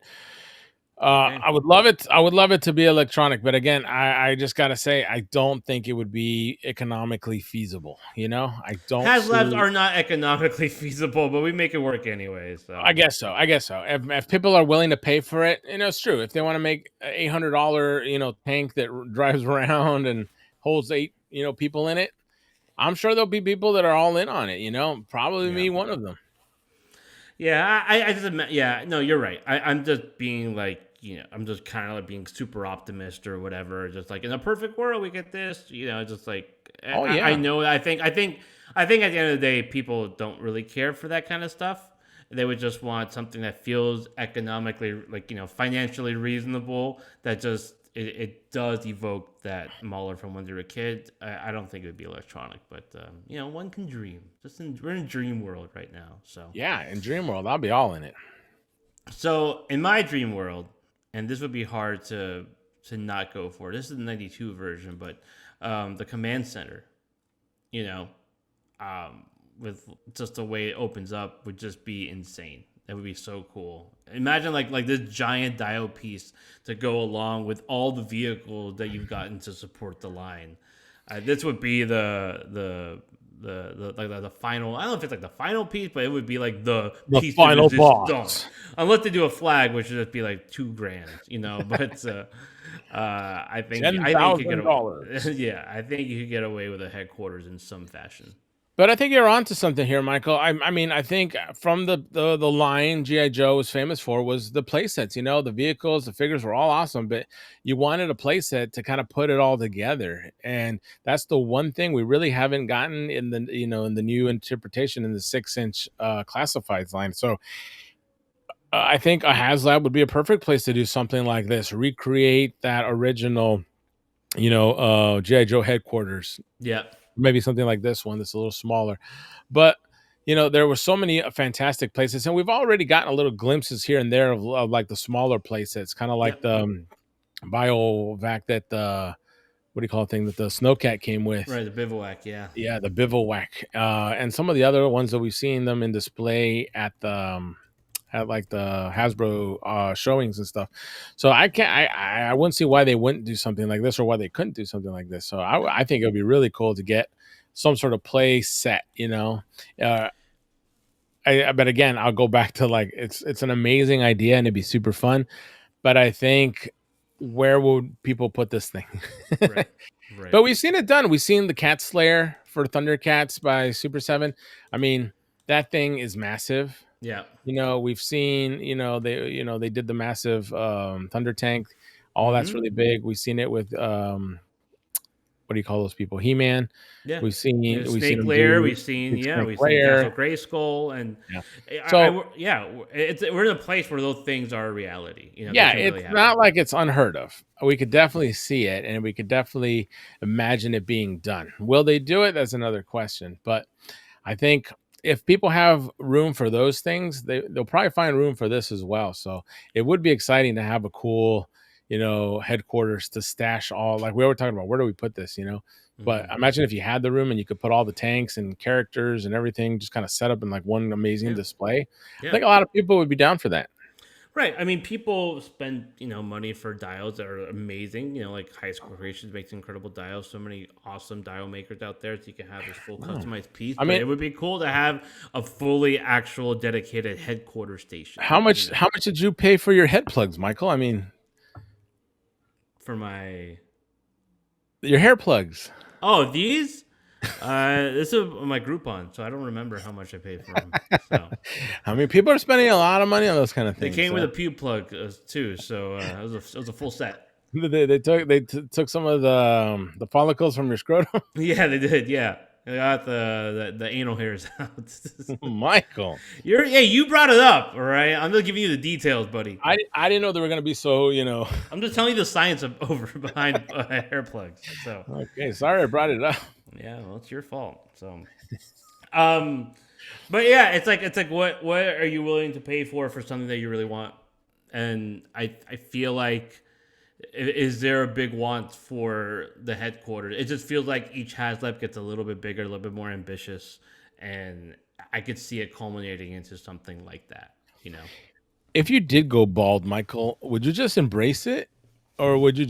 Okay. I would love it. I would love it to be electronic, but again, I just gotta say, I don't think it would be economically feasible. I don't. HasLabs see- are not economically feasible, but we make it work anyway. So I guess so. If people are willing to pay for it, it's true. If they want to make an $800, tank that drives around and holds 8, people in it, I'm sure there'll be people that are all in on it. Probably me, one of them. yeah, I just yeah, no, you're right. I'm just being like I'm just kind of like being super optimist or whatever. Just like in a perfect world, we get this. Just like Oh I yeah. know. I think at the end of the day, people don't really care for that kind of stuff. They would just want something that feels economically, like financially reasonable. That just it does evoke that Mahler from when they were a kid. I don't think it would be electronic, but one can dream. We're in dream world right now, so. Yeah, in Dream World, I'll be all in it. So in my dream world, and this would be hard to not go for. This is the '92 version, but the command center, you know, with just the way it opens up would just be insane. That would be so cool. Imagine like this giant dial piece to go along with all the vehicles that you've gotten to support the line. This would be the final. I don't know if it's like the final piece, but it would be like the The piece de final resistance. boss. Unless they do a flag, which would just be like $2,000, But I think you could $10,000. get yeah, I think you could get away with a headquarters in some fashion. But I think you're onto something here, Michael. I mean, I think from the line GI Joe was famous for was the play sets. The vehicles, the figures were all awesome, but you wanted a play set to kind of put it all together, and that's the one thing we really haven't gotten in the new interpretation in the 6-inch classifieds line. So I think a HasLab would be a perfect place to do something like this, recreate that original, GI Joe headquarters, Yeah. maybe something like this one that's a little smaller. But there were so many fantastic places, and we've already gotten a little glimpses here and there of like the smaller places, kind of like Yep. the biovac that the what do you call it thing that the Snowcat came with. Right. The bivouac. Yeah. Yeah, the bivouac, and some of the other ones that we've seen them in display at like the Hasbro showings and stuff. So I wouldn't see why they wouldn't do something like this or why they couldn't do something like this. So I think it would be really cool to get some sort of play set, but again, I'll go back to like it's an amazing idea and it'd be super fun. But I think where would people put this thing? Right. Right. But we've seen it done. We've seen the Cat Slayer for Thundercats by Super 7. I mean, that thing is massive. Yeah. We've seen, they did the massive Thunder Tank. All that's really big. We've seen it with what do you call those people? He-Man. Yeah. We've seen Snake him Lair. do We've seen Snake Castle Lair. Grayskull, and Yeah. So we're in a place where those things are a reality. They yeah, can really it's happen. not like it's unheard of. We could definitely see it, and we could definitely imagine it being done. Will they do it? That's another question. But I think if people have room for those things, they'll probably find room for this as well. So it would be exciting to have a cool, headquarters to stash all, like we were talking about, where do we put this, But imagine if you had the room and you could put all the tanks and characters and everything just kind of set up in like one amazing display. Yeah. I think a lot of people would be down for that. Right. I mean, people spend money for dials that are amazing. Like Heist Corporation makes incredible dials. So many awesome dial makers out there, so you can have this full customized piece. I mean, it would be cool to have a fully actual dedicated headquarters station. How much did you pay for your head plugs, Michael? I mean, for your hair plugs. Oh, these? This is my Groupon, so I don't remember how much I paid for them. So. I mean, people are spending a lot of money on those kind of things. They came with a pube plug too, so it was a full set. They took some of the follicles from your scrotum. Yeah, they did. Yeah, they got the anal hairs out. Michael, you brought it up. All right, I'm just giving you the details, buddy. I didn't know they were gonna be so. I'm just telling you the science behind hair plugs. So okay, sorry I brought it up. Yeah, well, it's your fault. So, but yeah, it's like what are you willing to pay for something that you really want? And I feel like, is there a big want for the headquarters? It just feels like each HasLab gets a little bit bigger, a little bit more ambitious, and I could see it culminating into something like that. If you did go bald, Michael, would you just embrace it, or would you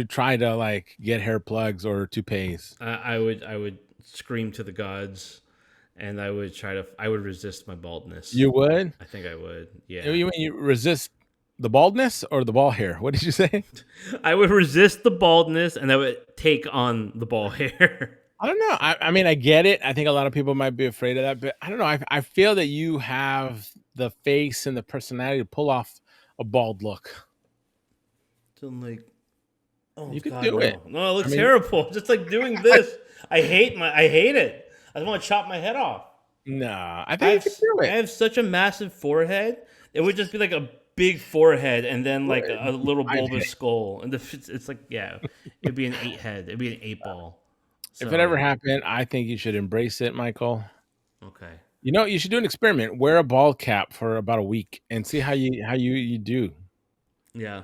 try to like get hair plugs or toupees? I would scream to the gods, and I would resist my baldness. You would? I think I would. Yeah. You resist the baldness or the ball hair? What did you say? I would resist the baldness, and I would take on the ball hair. I don't know. I mean, I get it. I think a lot of people might be afraid of that, but I don't know. I feel that you have the face and the personality to pull off a bald look. So I'm like, oh You could God, do it. no, no, it I looks mean, terrible. Just like doing this, I hate it. I just want to chop my head off. nah, I think you could do I it. have such a massive forehead. It would just be like a big forehead and then Well, like a little I'd- bulbous skull, and it's like yeah, it'd be an eight head. It'd be an eight ball. If it ever So happened, I think you should embrace it, Michael. okay, You know, you should do an experiment. Wear a bald cap for about a week and see how you do. yeah.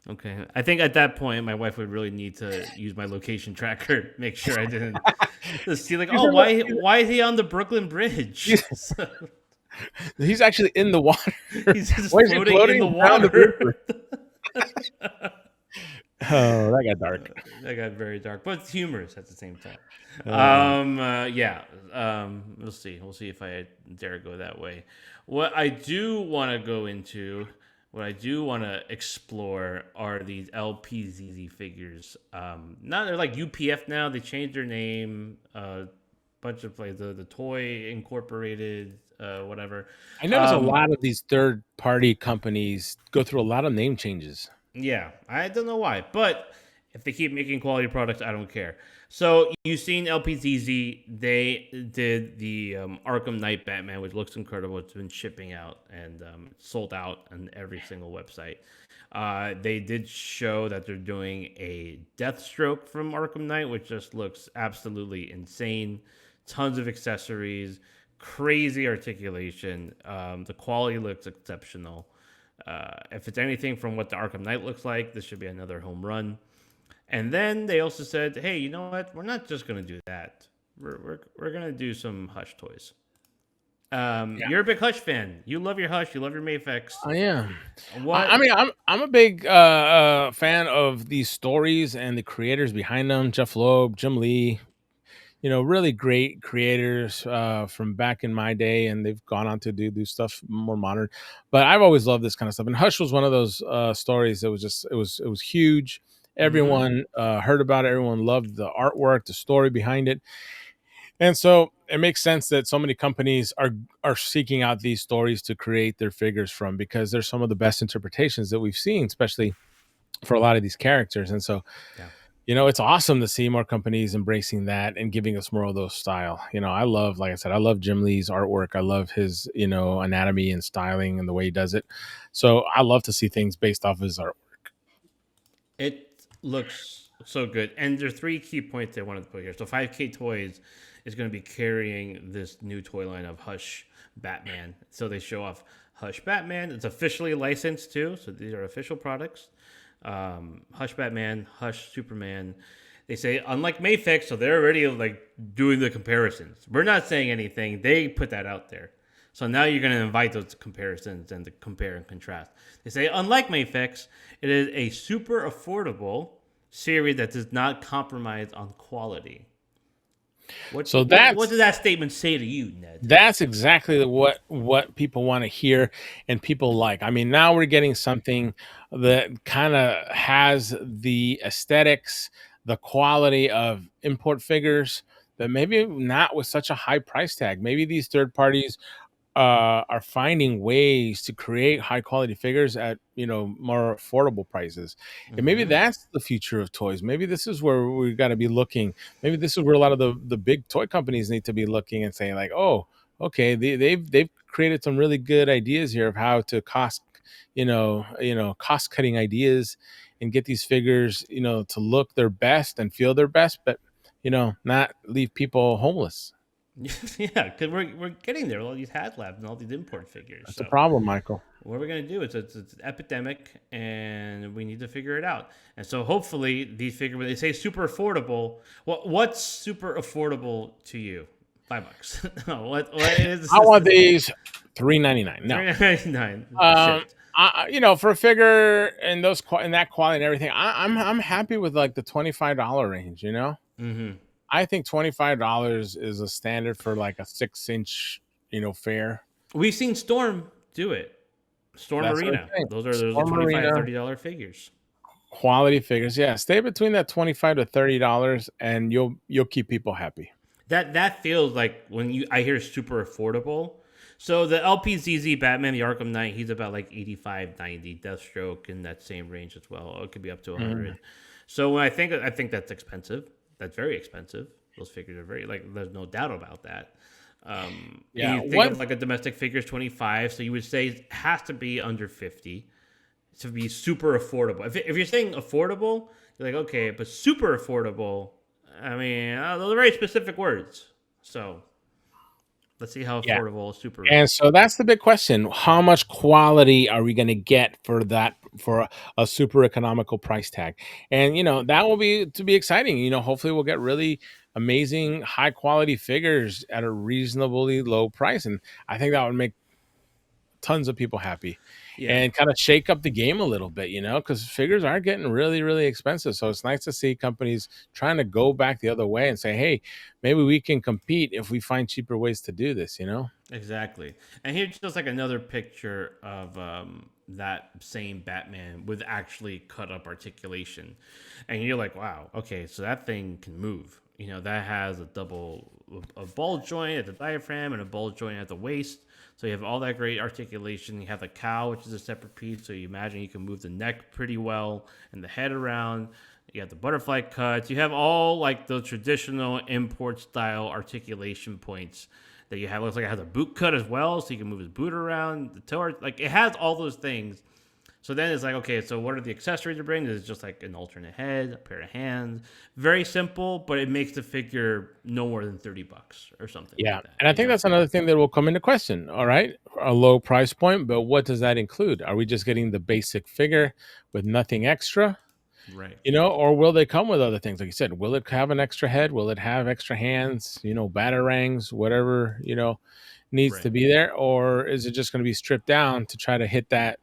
Okay, I think at that point my wife would really need to use my location tracker, make sure I didn't just see like, He's oh, in the- why is he on the Brooklyn Bridge? he's, he's actually in the water. He's just Why is he floating in the floating down the water. river? Oh, that got dark. That got very dark, but it's humorous at the same time. Uh, Yeah. We'll see. We'll see if I dare go that way. What I do want to go into, what I do want to explore are these LPZZ figures. Now they're like UPF now. They changed their name. Bunch of like the Toy Incorporated, whatever. I notice a Um, lot of these third-party companies go through a lot of name changes. Yeah, I don't know why, but if they keep making quality products, I don't care. So you've seen LPZZ. They did the Arkham Knight Batman, which looks incredible. It's been shipping out and sold out on every single website. They did show that they're doing a Deathstroke from Arkham Knight, which just looks absolutely insane. Tons of accessories, crazy articulation. The quality looks exceptional. If it's anything from what the Arkham Knight looks like, this should be another home run. And then they also said, "Hey, you know what? We're not just gonna do that. We're gonna do some Hush toys." Yeah. You're a big Hush fan. You love your Hush. You love your Mafex. I am. What? I mean, I'm a big fan of these stories and the creators behind them. Jeff Loeb, Jim Lee, really great creators from back in my day, and they've gone on to do stuff more modern. But I've always loved this kind of stuff. And Hush was one of those stories that was just it was huge. Mhm. Everyone heard about it. Everyone loved the artwork, the story behind it, and so it makes sense that so many companies are seeking out these stories to create their figures from, because they're some of the best interpretations that we've seen, especially for a lot of these characters. And so Yeah. it's awesome to see more companies embracing that and giving us more of those style. I love, like I said, I love Jim Lee's artwork. I love his, anatomy and styling and the way he does it. So I love to see things based off his art. It looks so good. And there's three key points I wanted to put here. So 5K Toys is going to be carrying this new toy line of Hush Batman. So they show off Hush Batman. It's officially licensed too. So these are official products. Hush Batman, Hush Superman. They say, unlike Mafex, so they're already like doing the comparisons. We're not saying anything. They put that out there. So now you're going to invite those comparisons and to compare and contrast. They say, unlike Mafex, it is a super affordable series that does not compromise on quality. What does that statement say to you, Ned? That's exactly what people want to hear and people like. I mean, now we're getting something that kind of has the aesthetics, the quality of import figures, but maybe not with such a high price tag. Maybe these third parties are finding ways to create high quality figures at more affordable prices, and maybe Mm-hmm. that's the future of toys. Maybe this is where we got to be looking. Maybe this is where a lot of the big toy companies need to be looking and saying like, oh, okay, they've created some really good ideas here of how to cost cutting ideas and get these figures to look their best and feel their best, but not leave people homeless. Yeah, because we're getting there with all these HasLabs and all these import figures. That's a So problem, Michael. what we're gonna do is it's an epidemic, and we need to figure it out. And so hopefully these figures, when they say super affordable, what's super affordable to you? $5. No, what is? I want these $3.99. No, $3.99 um, shipped. for a figure in in that quality and everything, I'm happy with like the $25 range. Mm-hmm. I think $25 is a standard for like a 6-inch, fare. We've seen Storm do it. Storm That's what I'm Arena. saying. Those are Storm $25, Arena, $30 figures. quality figures. Yeah, stay between that $25 to $30, and you'll keep people happy. That feels like when I hear super affordable. So the LPZZ Batman, the Arkham Knight, he's about like 85, 90. Deathstroke in that same range as well. It could be up to Mhm. 100. So when I think that's expensive. That's very expensive. Those figures are very like there's no doubt about that. And Yeah. you think What of like a domestic figures 25, so you would say it has to be under 50 to be super affordable. If you're saying affordable, you're like okay, but super affordable. I mean, those are very specific words. So let's see how Yeah. affordable super And is. so that's the big question. How much quality are we gonna get for that for a super economical price tag? And, that will be to be exciting. Hopefully we'll get really amazing high quality figures at a reasonably low price, and I think that would make tons of people happy Yeah, and kind of shake up the game a little bit, because figures are getting really, really expensive. So it's nice to see companies trying to go back the other way and say, hey, maybe we can compete if we find cheaper ways to do this. exactly. And here's just like another picture of that same Batman with actually cut up articulation, and you're like, wow, okay, so that thing can move. That has a ball joint at the diaphragm and a ball joint at the waist. So you have all that great articulation. You have the cow, which is a separate piece. So you imagine you can move the neck pretty well and the head around. You have the butterfly cuts. You have all like the traditional import style articulation points that you have. Looks like it has a boot cut as well, so you can move his boot around. The toe, like it has all those things. So then it's like, okay, so what are the accessories to bring? Is it just like an alternate head, a pair of hands? Very simple, but it makes the figure no more than $30 or something Yeah, like that. and I think that's another thing that will come into question. All right, a low price point, but what does that include? Are we just getting the basic figure with nothing extra? Right, Or will they come with other things? Like you said, will it have an extra head? Will it have extra hands? Batarangs, whatever needs right, to be there, or is it just going to be stripped down to try to hit that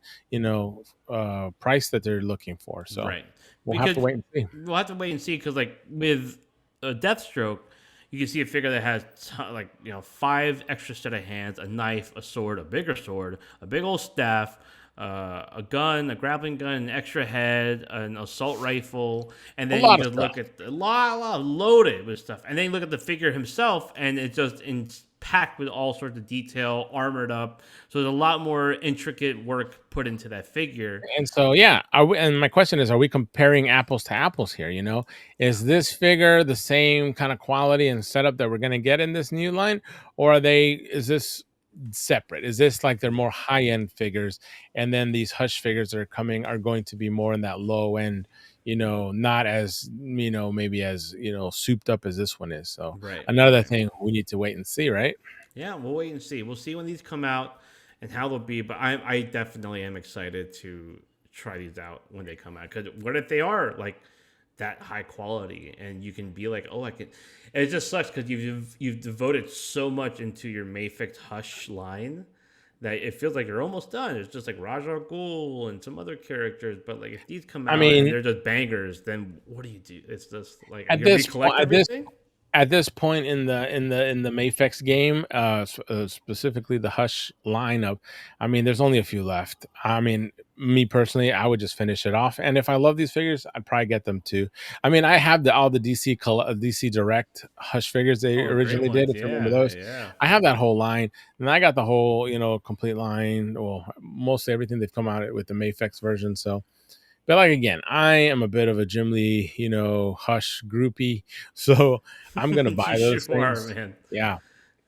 price that they're looking for? So right. we'll have to Because wait and see. we'll have to wait and see. Because like with a Deathstroke, you can see a figure that has like five extra set of hands, a knife, a sword, a bigger sword, a big old staff, a gun, a grappling gun, an extra head, an assault rifle, and A then you lot of could stuff. look at a lot loaded with stuff, and then you look at the figure himself, and it's just packed with all sorts of detail, armored up. So there's a lot more intricate work put into that figure. And so, yeah, and my question is, are we comparing apples to apples here? Yeah, Is this figure the same kind of quality and setup that we're going to get in this new line, or is this separate? Is this like they're yeah, more high end figures, and then these Hush figures that are coming are going to be more in that low end, not as, maybe as, souped up as this one is. So right, another right. thing we need to wait and see, right? Yeah, we'll wait and see. We'll see when these come out and how they'll be. But I definitely am excited to try these out when they come out. Because what if they are like that high quality and you can be like, oh, I can. And it just sucks because you've devoted so much into your Mayfix Hush line that it feels like you're almost done. It's just like Raj Al Ghul and some other characters. But like if these come I out and mean, they're just bangers, then what do you do? It's just like are you at gonna this point, recollect everything? at this point in the Mayfex game, specifically the Hush lineup, I mean, there's only a few left. I mean, me personally, I would just finish it off, and if I love these figures, I'd probably get them too. I mean, I have all the DC Direct Hush figures they Oh, great originally did. ones. If you remember Yeah, those, yeah. I have that whole line, and I got the whole complete line. Well, mostly everything they've come out with the Mayfex version. So but like again, I am a bit of a Jim Lee, Hush groupie, so I'm gonna buy You those sure are, things. man. Yeah,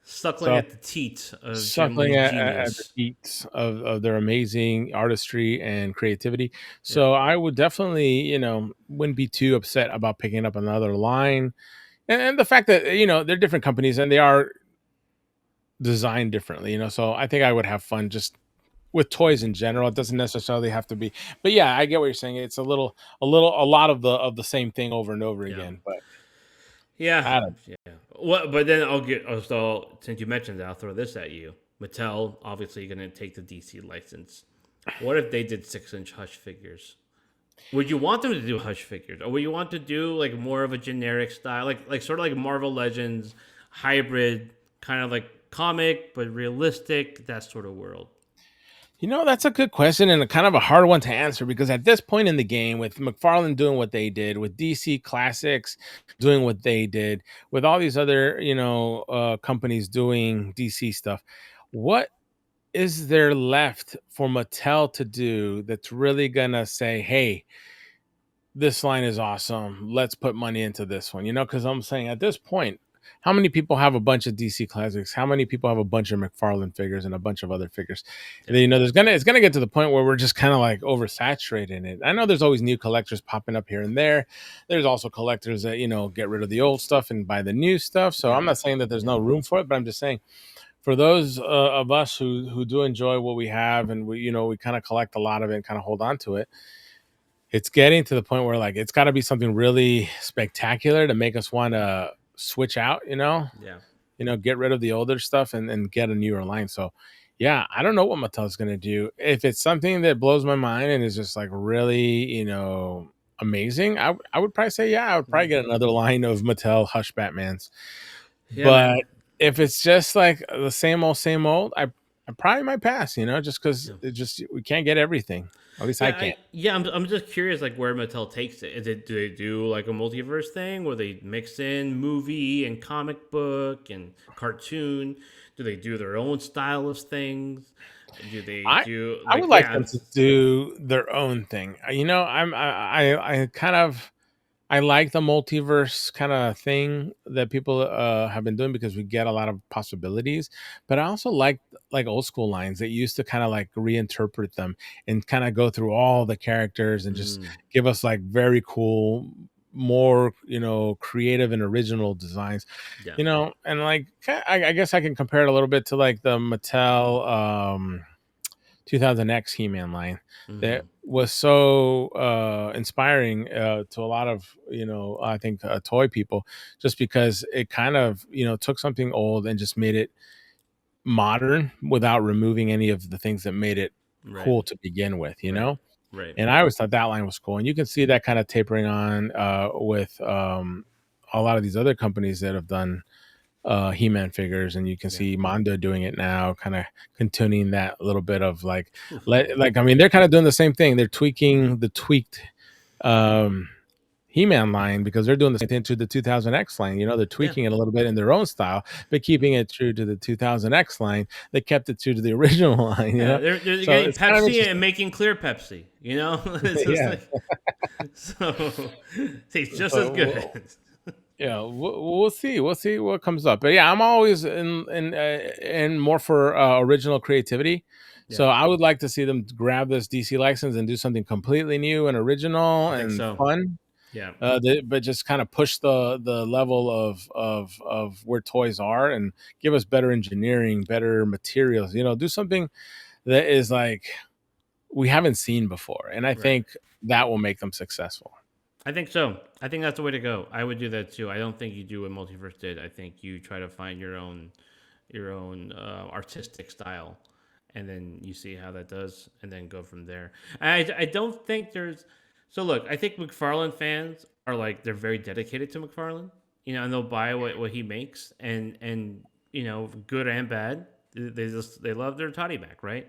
Suckling so at the teat of Jim suckling Lee's at the genius. feet of their amazing artistry and creativity. Yeah, So I would definitely, wouldn't be too upset about picking up another line, and the fact that they're different companies and they are designed differently. So I think I would have fun just with toys in general. It doesn't necessarily have to be, but yeah, I get what you're saying. It's a lot of the same thing over and over yeah, again. But yeah, I don't. yeah. Well, but then I'll get. So since you mentioned that, I'll throw this at you. Mattel obviously going to take the DC license. What if they did 6-inch Hush figures? Would you want them to do Hush figures, or would you want to do like more of a generic style, like sort of like Marvel Legends hybrid, kind of like comic but realistic, that sort of world? That's a good question and a kind of a hard one to answer because at this point in the game, with McFarlane doing what they did, with DC Classics doing what they did, with all these other companies doing DC stuff, what is there left for Mattel to do that's really gonna say, "Hey, this line is awesome. Let's put money into this one," because I'm saying at this point, how many people have a bunch of DC classics? How many people have a bunch of McFarlane figures and a bunch of other figures? And Yeah. then, it's gonna get to the point where we're just kind of like oversaturated in it. I know there's always new collectors popping up here and there. There's also collectors that, get rid of the old stuff and buy the new stuff. So Yeah. I'm not saying that there's Yeah. no room for it, but I'm just saying for those of us who do enjoy what we have and we kind of collect a lot of it and kind of hold on to it, it's getting to the point where, like, it's gotta be something really spectacular to make us wanna switch out, Yeah. get rid of the older stuff and get a newer line. So, yeah, I don't know what Mattel's gonna do. If it's something that blows my mind and is just, like, really, amazing, I would probably say, yeah, I would probably Mhm. get another line of Mattel Hush Batmans. Yeah, But man. if it's just, like, the same old, I probably might pass, just 'cause Yeah. it just we can't get everything. At least I Yeah, can't. I'm just curious, like where Mattel takes it. Do they do like a multiverse thing where they mix in movie and comic book and cartoon? Do they do their own style of things? Do they I do I would like like yeah? them to do their own thing. I kind of I like the multiverse kind of thing that people have been doing because we get a lot of possibilities. But I also like old school lines that used to kind of like reinterpret them and kind of go through all the characters and just Mm, give us like very cool, more creative and original designs. yeah. And like I guess I can compare it a little bit to like the Mattel 2000X He-Man line that Hmm. was so inspiring to a lot of I think toy people, just because it kind of took something old and just made it modern without removing any of the things that made it Right. cool to begin with, Right. Right. and I always thought that line was cool, and you can see that kind of tapering on with a lot of these other companies that have done He-Man figures, and you can Yeah. see Mondo doing it now, kind of continuing that little bit of like Oof. I mean, they're kind of doing the same thing. They're tweaking the tweaked um He-Man line because they're doing the same thing to the 2000X line. They're Yeah. tweaking it a little bit in their own style, but keeping it true to the 2000X line. They kept it true to the original line. Yeah. They're So getting it's kind of Pepsi and interesting. making clear Pepsi. It's just Yeah. like so. Tastes just as good. So yeah, we'll see. We'll see what comes up. But yeah, I'm always in more for original creativity. Yeah. So I would like to see them grab this DC license and do something completely new and original I think and so. fun. Yeah. But just kind of push the level of where toys are and give us better engineering, better materials. Do something that is like we haven't seen before, and I Right. think that will make them successful. I think so. I think that's the way to go. I would do that too. I don't think you do what Multiverse did. I think you try to find your own artistic style, and then you see how that does, and then go from there. I don't think there's. So look, I think McFarlane fans are like they're very dedicated to McFarlane, and they'll buy what he makes, and good and bad. They love their toddy back, right?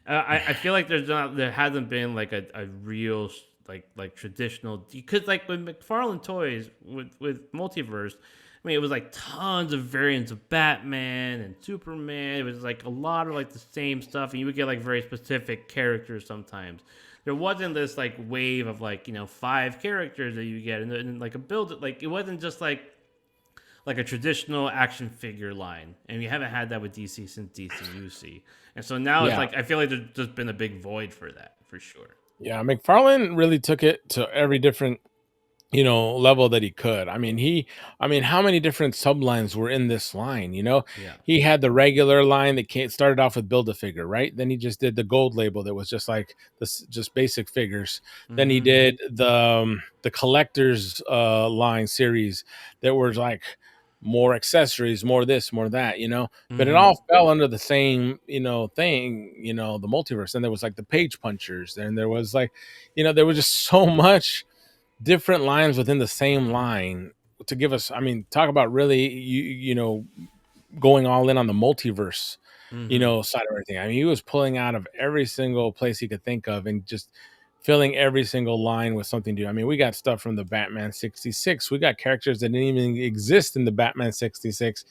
I feel like there hasn't been like a real like traditional because like with McFarlane toys with multiverse, I mean it was like tons of variants of Batman and Superman. It was like a lot of like the same stuff, and you would get like very specific characters sometimes. There wasn't this like wave of like 5 characters that you get, and like a build like it wasn't just like a traditional action figure line, and we haven't had that with DC since DCUC. And so now it's Yeah. like I feel like there's just been a big void for that for sure. Yeah, McFarlane really took it to every different, level that he could. I mean, how many different sublines were in this line? Yeah. He had the regular line that started off with Build a Figure, right? Then he just did the gold label that was just like this, just basic figures. Then he Mm-hmm. did the collector's line series that was like more accessories, more this, more that, but it Mm-hmm. all fell under the same, thing, the multiverse. And there was like the page punchers, and there was like, there was just so much different lines within the same line to give us. I mean, talk about really going all in on the multiverse Mm-hmm. side of everything. I mean, he was pulling out of every single place he could think of and just filling every single line with something new. I mean, we got stuff from the Batman 66. We got characters that didn't even exist in the Batman 66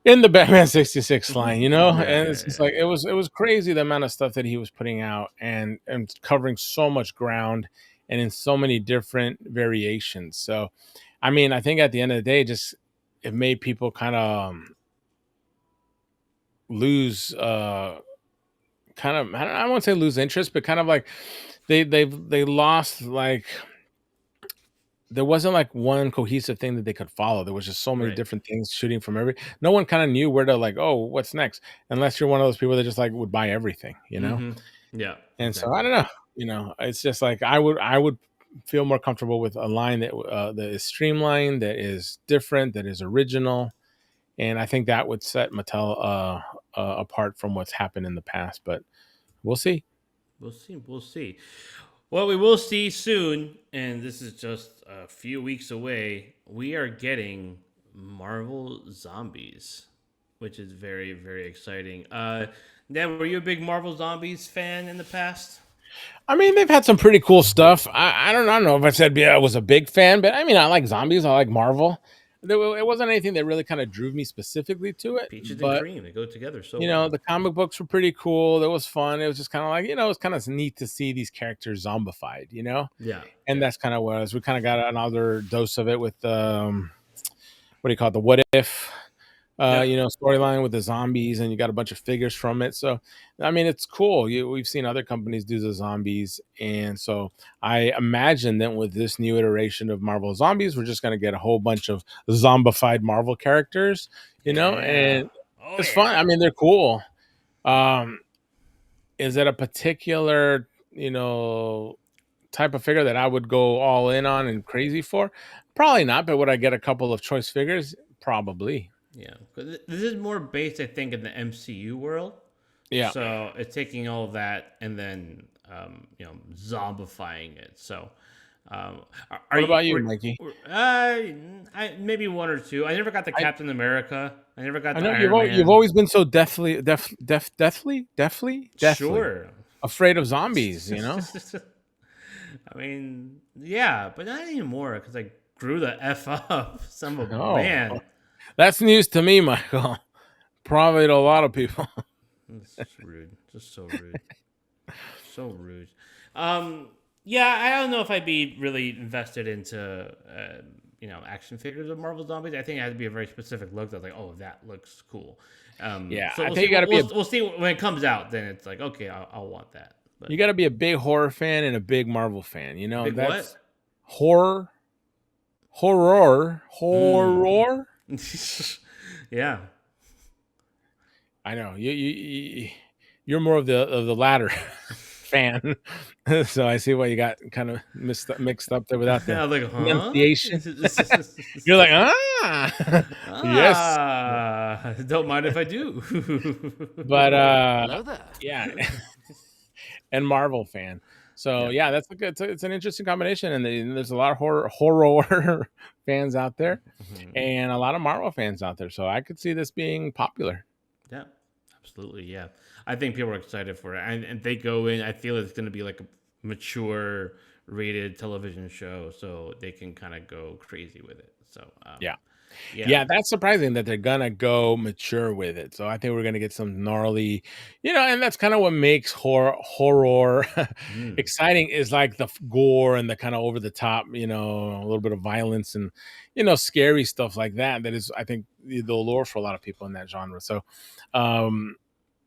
in the Batman 66 line, Yeah, and yeah, it's just yeah. like it was crazy the amount of stuff that he was putting out and covering so much ground and in so many different variations. So, I mean, I think at the end of the day, just it made people kind of lose kind of I won't say lose interest, but kind of like they lost like there wasn't like one cohesive thing that they could follow. There was just so many Right. different things shooting from every. No one kind of knew where to like. Oh, what's next? Unless you're one of those people that just like would buy everything. Mm-hmm. Yeah, And so I exactly. don't know. It's just like I would feel more comfortable with a line that is streamlined, that is different, that is original, and I think that would set Mattel apart from what's happened in the past. But we'll see. We'll see. We'll see. Well, we will see soon, and this is just a few weeks away. We are getting Marvel Zombies, which is very, very exciting. Dan, were you a big Marvel Zombies fan in the past? I mean, they've had some pretty cool stuff. I don't know if I said I was a big fan, but I mean, I like zombies. I like Marvel. It wasn't anything that really kind of drew me specifically to it, Peaches and but cream, they go together so well. the comic books were pretty cool. It was fun. It was just kind of like, it was kind of neat to see these characters zombified. Yeah, And yeah, that's kind of what we kind of got another dose of it with what do you call it, the what if yep. storyline with the zombies, and you got a bunch of figures from it. So, I mean, it's cool. We've seen other companies do the zombies, and so I imagine that with this new iteration of Marvel Zombies, we're just going to get a whole bunch of zombified Marvel characters, Yeah. and Oh it's fun. yeah. I mean, they're cool. Um, is it a particular, type of figure that I would go all in on and crazy for? Probably not, but would I get a couple of choice figures? Probably. Yeah. 'Cause this is more based, I think, in the MCU world. Yeah. So it's taking all of that and then zombifying it. So are What you? about you, Mikey? Maybe one or two. I never got the I Captain America. I never got I the know Iron you've Man. always been so deathly Sure. afraid of zombies. I mean, yeah, but not anymore because I grew the f up. Some of Oh, man, that's news to me, Michael. Probably to a lot of people. this is rude. Just so rude. So rude. Um, yeah, I don't know if I'd be really invested into action figures of Marvel Zombies. I think it had to be a very specific look that's like, oh, that looks cool. Yeah, So I we'll think see. you got to be a We'll see when it comes out. Then it's like, okay, I'll want that. But you got to be a big horror fan and a big Marvel fan. big what? That's horror, horror, Mm. horror. Yeah. I know you're more of the latter fan, so I see why you got kind of mixed up there without the I was like, huh? pronunciation. You're like, yes, Don't mind if I do. but Hello there. yeah, and Marvel fan. So Yeah. yeah, that's a good. It's an interesting combination, and there's a lot of horror fans out there, Mhm. and a lot of Marvel fans out there. So I could see this being popular. Yeah, absolutely. Yeah, I think people are excited for it, and they go in. I feel it's going to be like a mature rated television show, so they can kind of go crazy with it. So, Yeah. yeah. Yeah, that's surprising that they're gonna go mature with it. So I think we're gonna get some gnarly, and that's kind of what makes horror Mm. exciting is like the gore and the kind of over the top, a little bit of violence and scary stuff like that. That is, I think, the allure for a lot of people in that genre. So um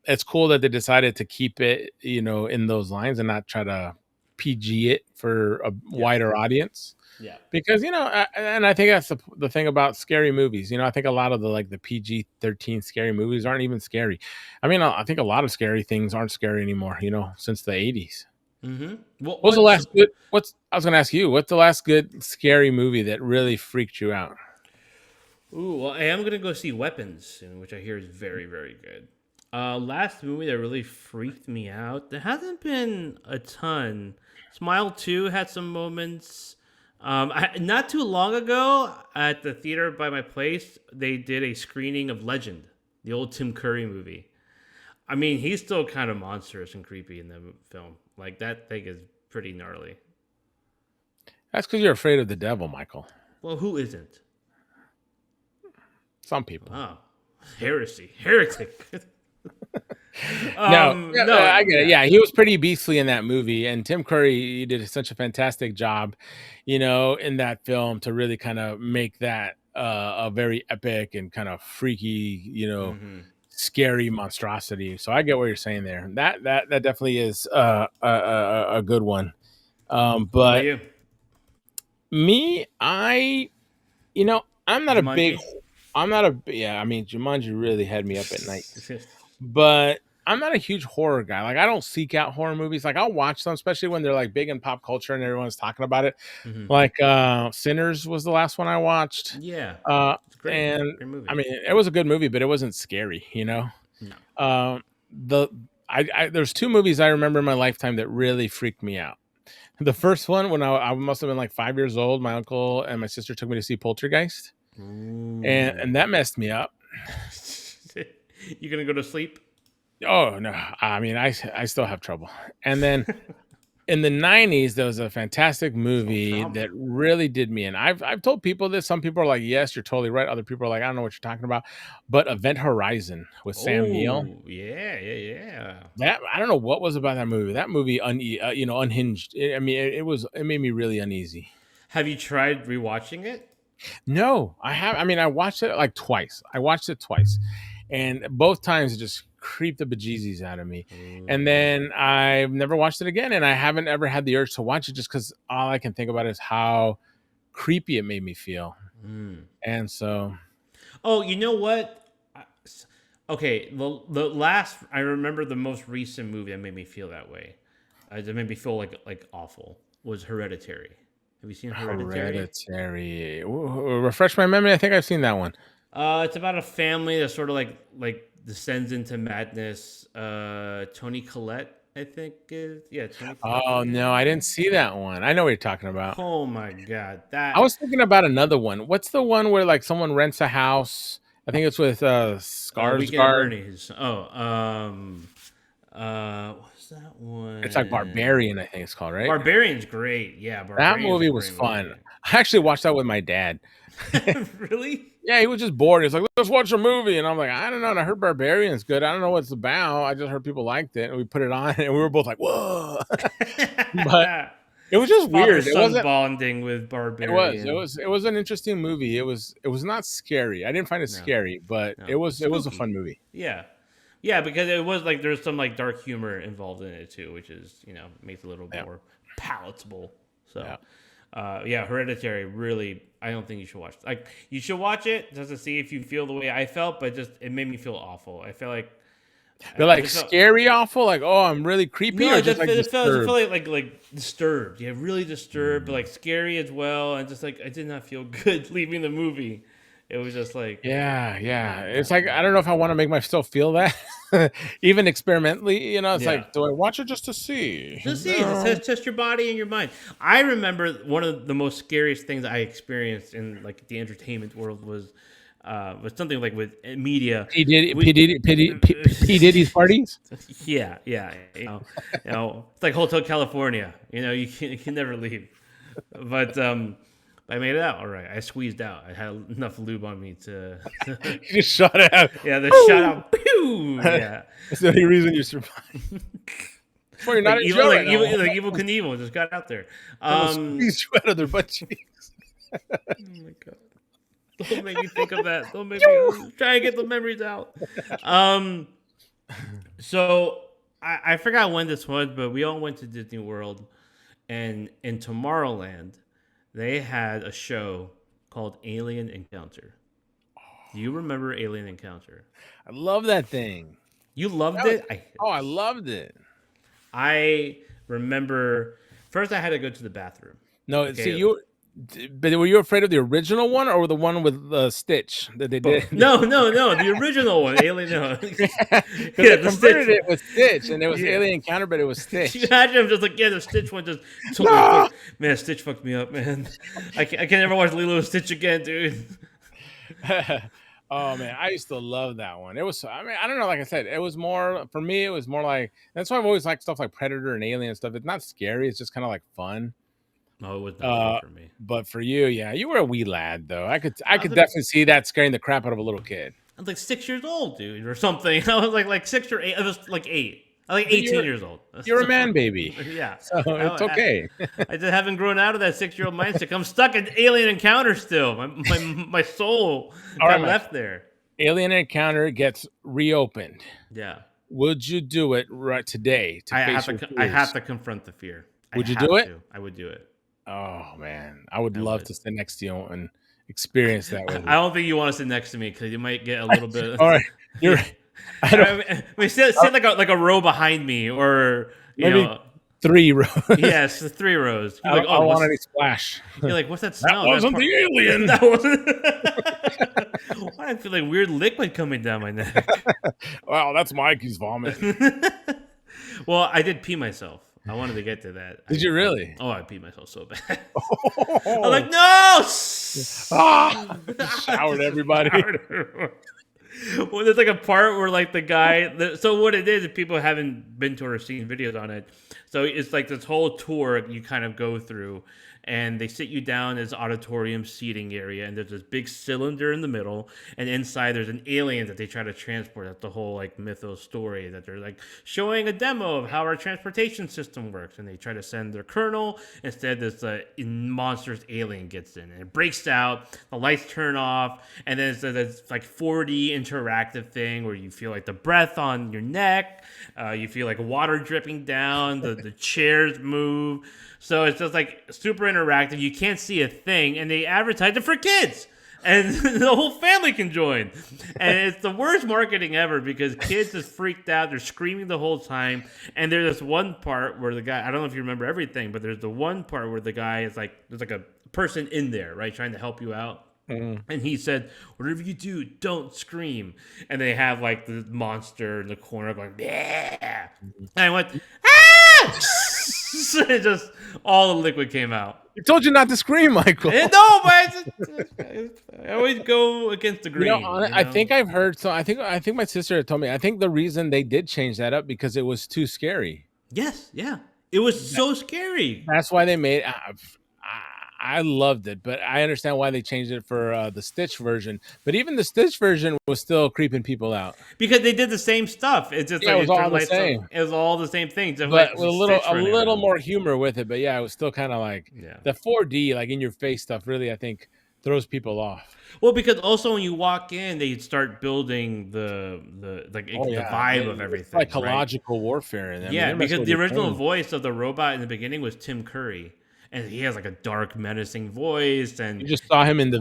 it's cool that they decided to keep it, in those lines and not try to PG it for a Yeah. wider audience. Yeah. Because and I think that's the thing about scary movies. I think a lot of the PG-13 scary movies aren't even scary. I mean, I think a lot of scary things aren't scary anymore. Since the 80s. Mm-hmm. What was the last good? I was going to ask you. What's the last good scary movie that really freaked you out? Ooh, well, I am gonna go see Weapons soon, which I hear is very, very good. Last movie that really freaked me out. There hasn't been a ton. Smile 2 had some moments. Not too long ago at the theater by my place, they did a screening of Legend, the old Tim Curry movie. I mean, he's still kind of monstrous and creepy in the film. Like that thing is pretty gnarly. That's because you're afraid of the devil, Michael. Well, who isn't? Some people. Oh, Heresy, heretic. No, yeah, I No, get it. yeah. Yeah, he was pretty beastly in that movie, and Tim Curry he did such a fantastic job, in that film to really kind of make that a very epic and kind of freaky, Hmm. scary monstrosity. So I get what you're saying there. That definitely is a good one. What about But you? me, I'm not a big, Jumanji. yeah. I mean, Jumanji really had me up at night. But I'm not a huge horror guy. Like I don't seek out horror movies. Like I'll watch them, especially when they're like big in pop culture and everyone's talking about it. Hmm. Like Sinners was the last one I watched. Yeah, Uh it's great. and Great movie. I mean it was a good movie, but it wasn't scary. No. The there's two movies I remember in my lifetime that really freaked me out. The first one when I must have been like 5 years old, my uncle and my sister took me to see Poltergeist. And Ooh. that messed me up. You gonna go to sleep? Oh no, I mean I still have trouble. And then in the 90s there was a fantastic So movie trauma. that really did me in. I've told people this. Some people are like, yes, you're totally right. Other people are like, I don't know what you're talking about. But Event Horizon with Sam Neill, Oh, yeah, yeah, yeah. that I don't know what was about that movie. That movie unhinged. It made me really uneasy. Have you tried rewatching it? No, I mean I watched it like twice. I watched it twice, and both times it just creeped the bejesus out of me. And Ooh. then I've never watched it again, and I haven't ever had the urge to watch it just because all I can think about is how creepy it made me feel. Mm. And so, Oh, you know what? Okay, the last I remember the most recent movie that made me feel that way. That made me feel like awful was Hereditary. Have you seen Hereditary? Hereditary. Refresh my memory. I think I've seen that one. It's about a family that sort of like descends into madness. Tony Collette, I think is Tony Collette's Oh in no, I didn't it. see that one. I know what you're talking about. Oh my god, I was thinking about another one. What's the one where like someone rents a house? I think it's with Weekend at Skarsgård. Bernie's. What's that It's like one? Barbarian, I think it's called, right? Barbarian's great. Yeah, That Barbarian's a movie was great fun. movie. I actually watched that with my dad. Really? Yeah, he was just bored. He's like, let's watch a movie. And I'm like, I don't know. And I heard Barbarian's good. I don't know what it's about. I just heard people liked it. And we put it on and we were both like, whoa. But it was just Father weird. It son wasn't bonding with Barbarian. it was an interesting movie. It was not scary. I didn't find it No, scary, but no, it was a spooky. fun movie. Yeah, yeah, because it was like there's some like dark humor involved in it too, which is makes it a little Yeah. more palatable. So, Yeah. yeah, Hereditary really. I don't think you should watch. Like you should watch it just to see if you feel the way I felt, but just it made me feel awful. I feel like But I like just felt. scary awful, like, oh, I'm really creepy, No, or it just just like it felt disturbed. like disturbed. Yeah, really disturbed, but like scary as well, and just like I did not feel good leaving the movie. It was just like Yeah. not It's not like I don't know if I want to make myself feel that, even experimentally. It's yeah. like, do I watch it just to see? Just see, just No. test your body and your mind. I remember one of the most scariest things I experienced in like the entertainment world was something like with media. We, P Diddy's parties. yeah, it's like Hotel California. You can never leave. But I made it out all right. I squeezed out. I had enough lube on me to You just shot it out. yeah, the shot out. Pew! Yeah, That's the only reason you survived. Well, you're like not in evil, jail right now. like evil Knievel just got out there. Someone Um, squeezed you out of their butt cheeks. oh my god. Don't make me think of that. Don't make me try and get the memories out. Um, so I forgot when this was, but we all went to Disney World, and in Tomorrowland, they had a show called Alien Encounter. Do you remember Alien Encounter? I love that thing. You loved That was- it. I loved it. I remember first I had to go to the bathroom. No, see Okay. but were you afraid of the original one or the one with Stitch that they did? Both. No, the original one, Alien. No. Because Yeah, they the converted Stitch. it with Stitch, and it was Yeah. Alien Encounter, but it was You Stitch. imagine him just like, yeah, the Stitch one just totally No! fucked. Man, Stitch fucked me up, man. I can't never watch Lilo and Stitch again, dude. Oh man, I used to love that one. It was, I mean, I don't know. Like I said, it was more for me. It was more like that's why I've always liked stuff like Predator and Alien stuff. It's not scary. It's just kind of like fun. No, it was not fun Uh, for me. but for you, yeah, you were a wee lad though. I could I was a, definitely see that scaring the crap out of a little kid. I was like 6 years old, dude, or something. I was like 6 or 8. I was like 8. I was like But 18 years old. you're a man baby, Yeah. so it's okay. I just haven't grown out of that 6-year-old mindset. I'm stuck in Alien Encounter still. My soul All right, got Mike. left there. Alien Encounter gets reopened. Yeah. Would you do it right today to face your I have fears? to confront the fear. Would I you have do it? to. I would do it. Oh man, I would I love would. to sit next to you and experience that with I you. don't think you want to sit next to me because you might get a little bit. All right, you're. Yeah. I don't. I mean, sit like a row behind me, or Maybe 3 rows. yes, 3 rows. You're I like, don't, I don't want what's, any splash. you're like, what's that That smell? wasn't the alien. That wasn't. Why do I feel like weird liquid coming down my neck? Wow, that's Mikey's vomit. Well, I did pee myself. I wanted to get to that. Did you really? I peed myself so bad. I'm like, no! Showered everybody. Well, there's like a part where like the guy. So what it is, if people haven't been to or seen videos on it, so it's like this whole tour you kind of go through, and they sit you down in this auditorium seating area, and there's this big cylinder in the middle, and inside there's an alien that they try to transport. That's the whole like mythos story, that they're like showing a demo of how our transportation system works, and they try to send their colonel. Instead, this monstrous alien gets in, and it breaks out, the lights turn off, and then it's this like 4D interactive thing where you feel like the breath on your neck, you feel like water dripping down, the chairs move. So it's just like super interactive. You can't see a thing, and they advertise it for kids, and the whole family can join. And it's the worst marketing ever because kids is freaked out. They're screaming the whole time. And there's this one part where the guy, I don't know if you remember everything, but there's the one part where the guy is like, there's like a person in there, right, trying to help you out. And he said, whatever you do, don't scream. And they have like the monster in the corner going, yeah. And I went, ah! It just, all the liquid came out. I told you not to scream, Michael. No, but I always go against the grain. I think I've heard. So I think my sister had told me. I think the reason they did change that up because it was too scary. Yes, yeah. It was so scary. That's why they made. I loved it, but I understand why they changed it for the Stitch version. But even the Stitch version was still creeping people out because they did the same stuff. It's just it was all the same. It was all the same thing, but with a little more humor with it. But yeah, it was still kind of like the 4D, like in your face stuff. Really, I think throws people off. Well, because also when you walk in, they start building the vibe of everything, psychological warfare. And because the original voice of the robot in the beginning was Tim Curry. And he has like a dark, menacing voice, and you just saw him in the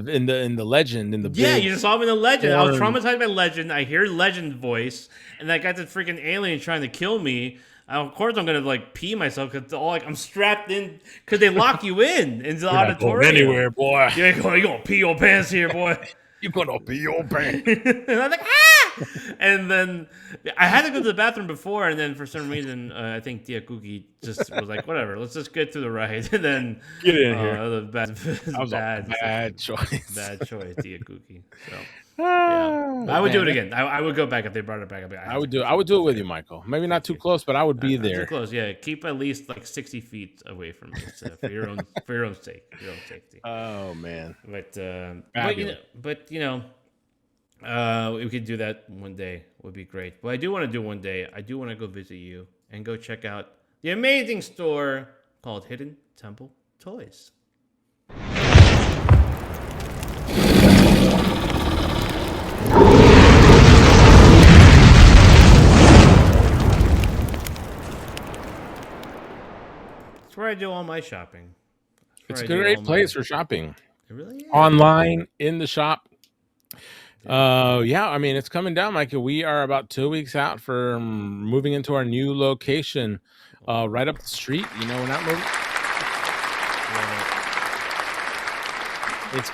Legend in the you just saw him in the Legend. I was traumatized by Legend. I hear Legend voice, and I got this freaking alien trying to kill me. Of course, I'm gonna like pee myself because all like I'm strapped in because they lock you in into the auditorium. Anywhere, boy. You gonna pee your pants here, boy. You're gonna pee your pants. And I'm like, ah! And then I had to go to the bathroom before, and then for some reason, I think Tia Cookie just was like, whatever, let's just get through the ride. And then get in here. That was a bad choice. Bad choice, Tia Cookie. So yeah, I would do it again. I would go back if they brought it back. I would do it with you, Michael. Maybe not too close, but I would be there. Too close, yeah. Keep at least like 60 feet away from me, so for your own sake, your own safety. Oh man, but we could do that one day. Would be great. But I do want to do one day. I do want to go visit you and go check out the amazing store called Hidden Temple Toys. That's where I do all my shopping. It's a great place for shopping. It really is. Online, in the shop. Yeah, I mean, it's coming down, Michael. We are about 2 weeks out for moving into our new location, right up the street. We're not moving. It's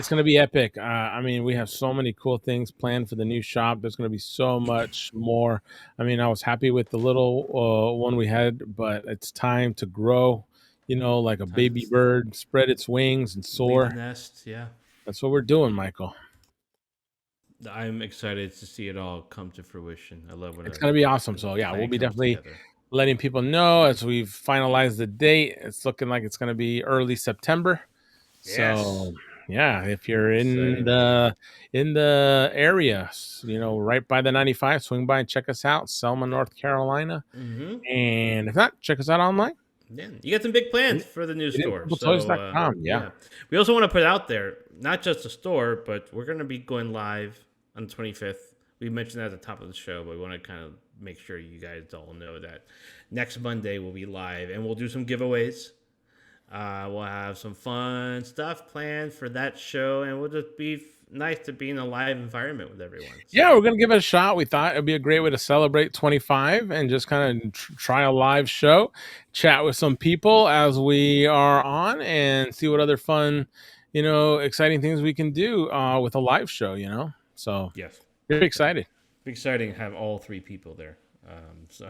gonna be epic. I mean, we have so many cool things planned for the new shop. There's gonna be so much more. I mean, I was happy with the little one we had, but it's time to grow. Like a baby bird, spread its wings and soar. Nest, yeah. That's what we're doing, Michael. I'm excited to see it all come to fruition. I love when it's going to be awesome. So yeah, we'll be definitely together. Letting people know as we've finalized the date. It's looking like it's going to be early September. Yes. So Yeah, if you're Exciting. in the area, right by the 95, swing by and check us out, Selma, North Carolina. Hmm. And if not, check us out online. Yeah, you got some big plans for the new store. So, HiddenTempleToys.com. Yeah. yeah, we also want to put out there not just the store, but we're going to be going live on the 25th. We mentioned that at the top of the show, but we want to kind of make sure you guys all know that next Monday we'll be live, and we'll do some giveaways. We'll have some fun stuff planned for that show, and we'll just be nice to be in a live environment with everyone. Yeah, we're gonna give it a shot. We thought it'd be a great way to celebrate 25 and just kind of try a live show, chat with some people as we are on, and see what other fun, exciting things we can do with a live show. So Yes, very excited. be exciting to have all three people there. So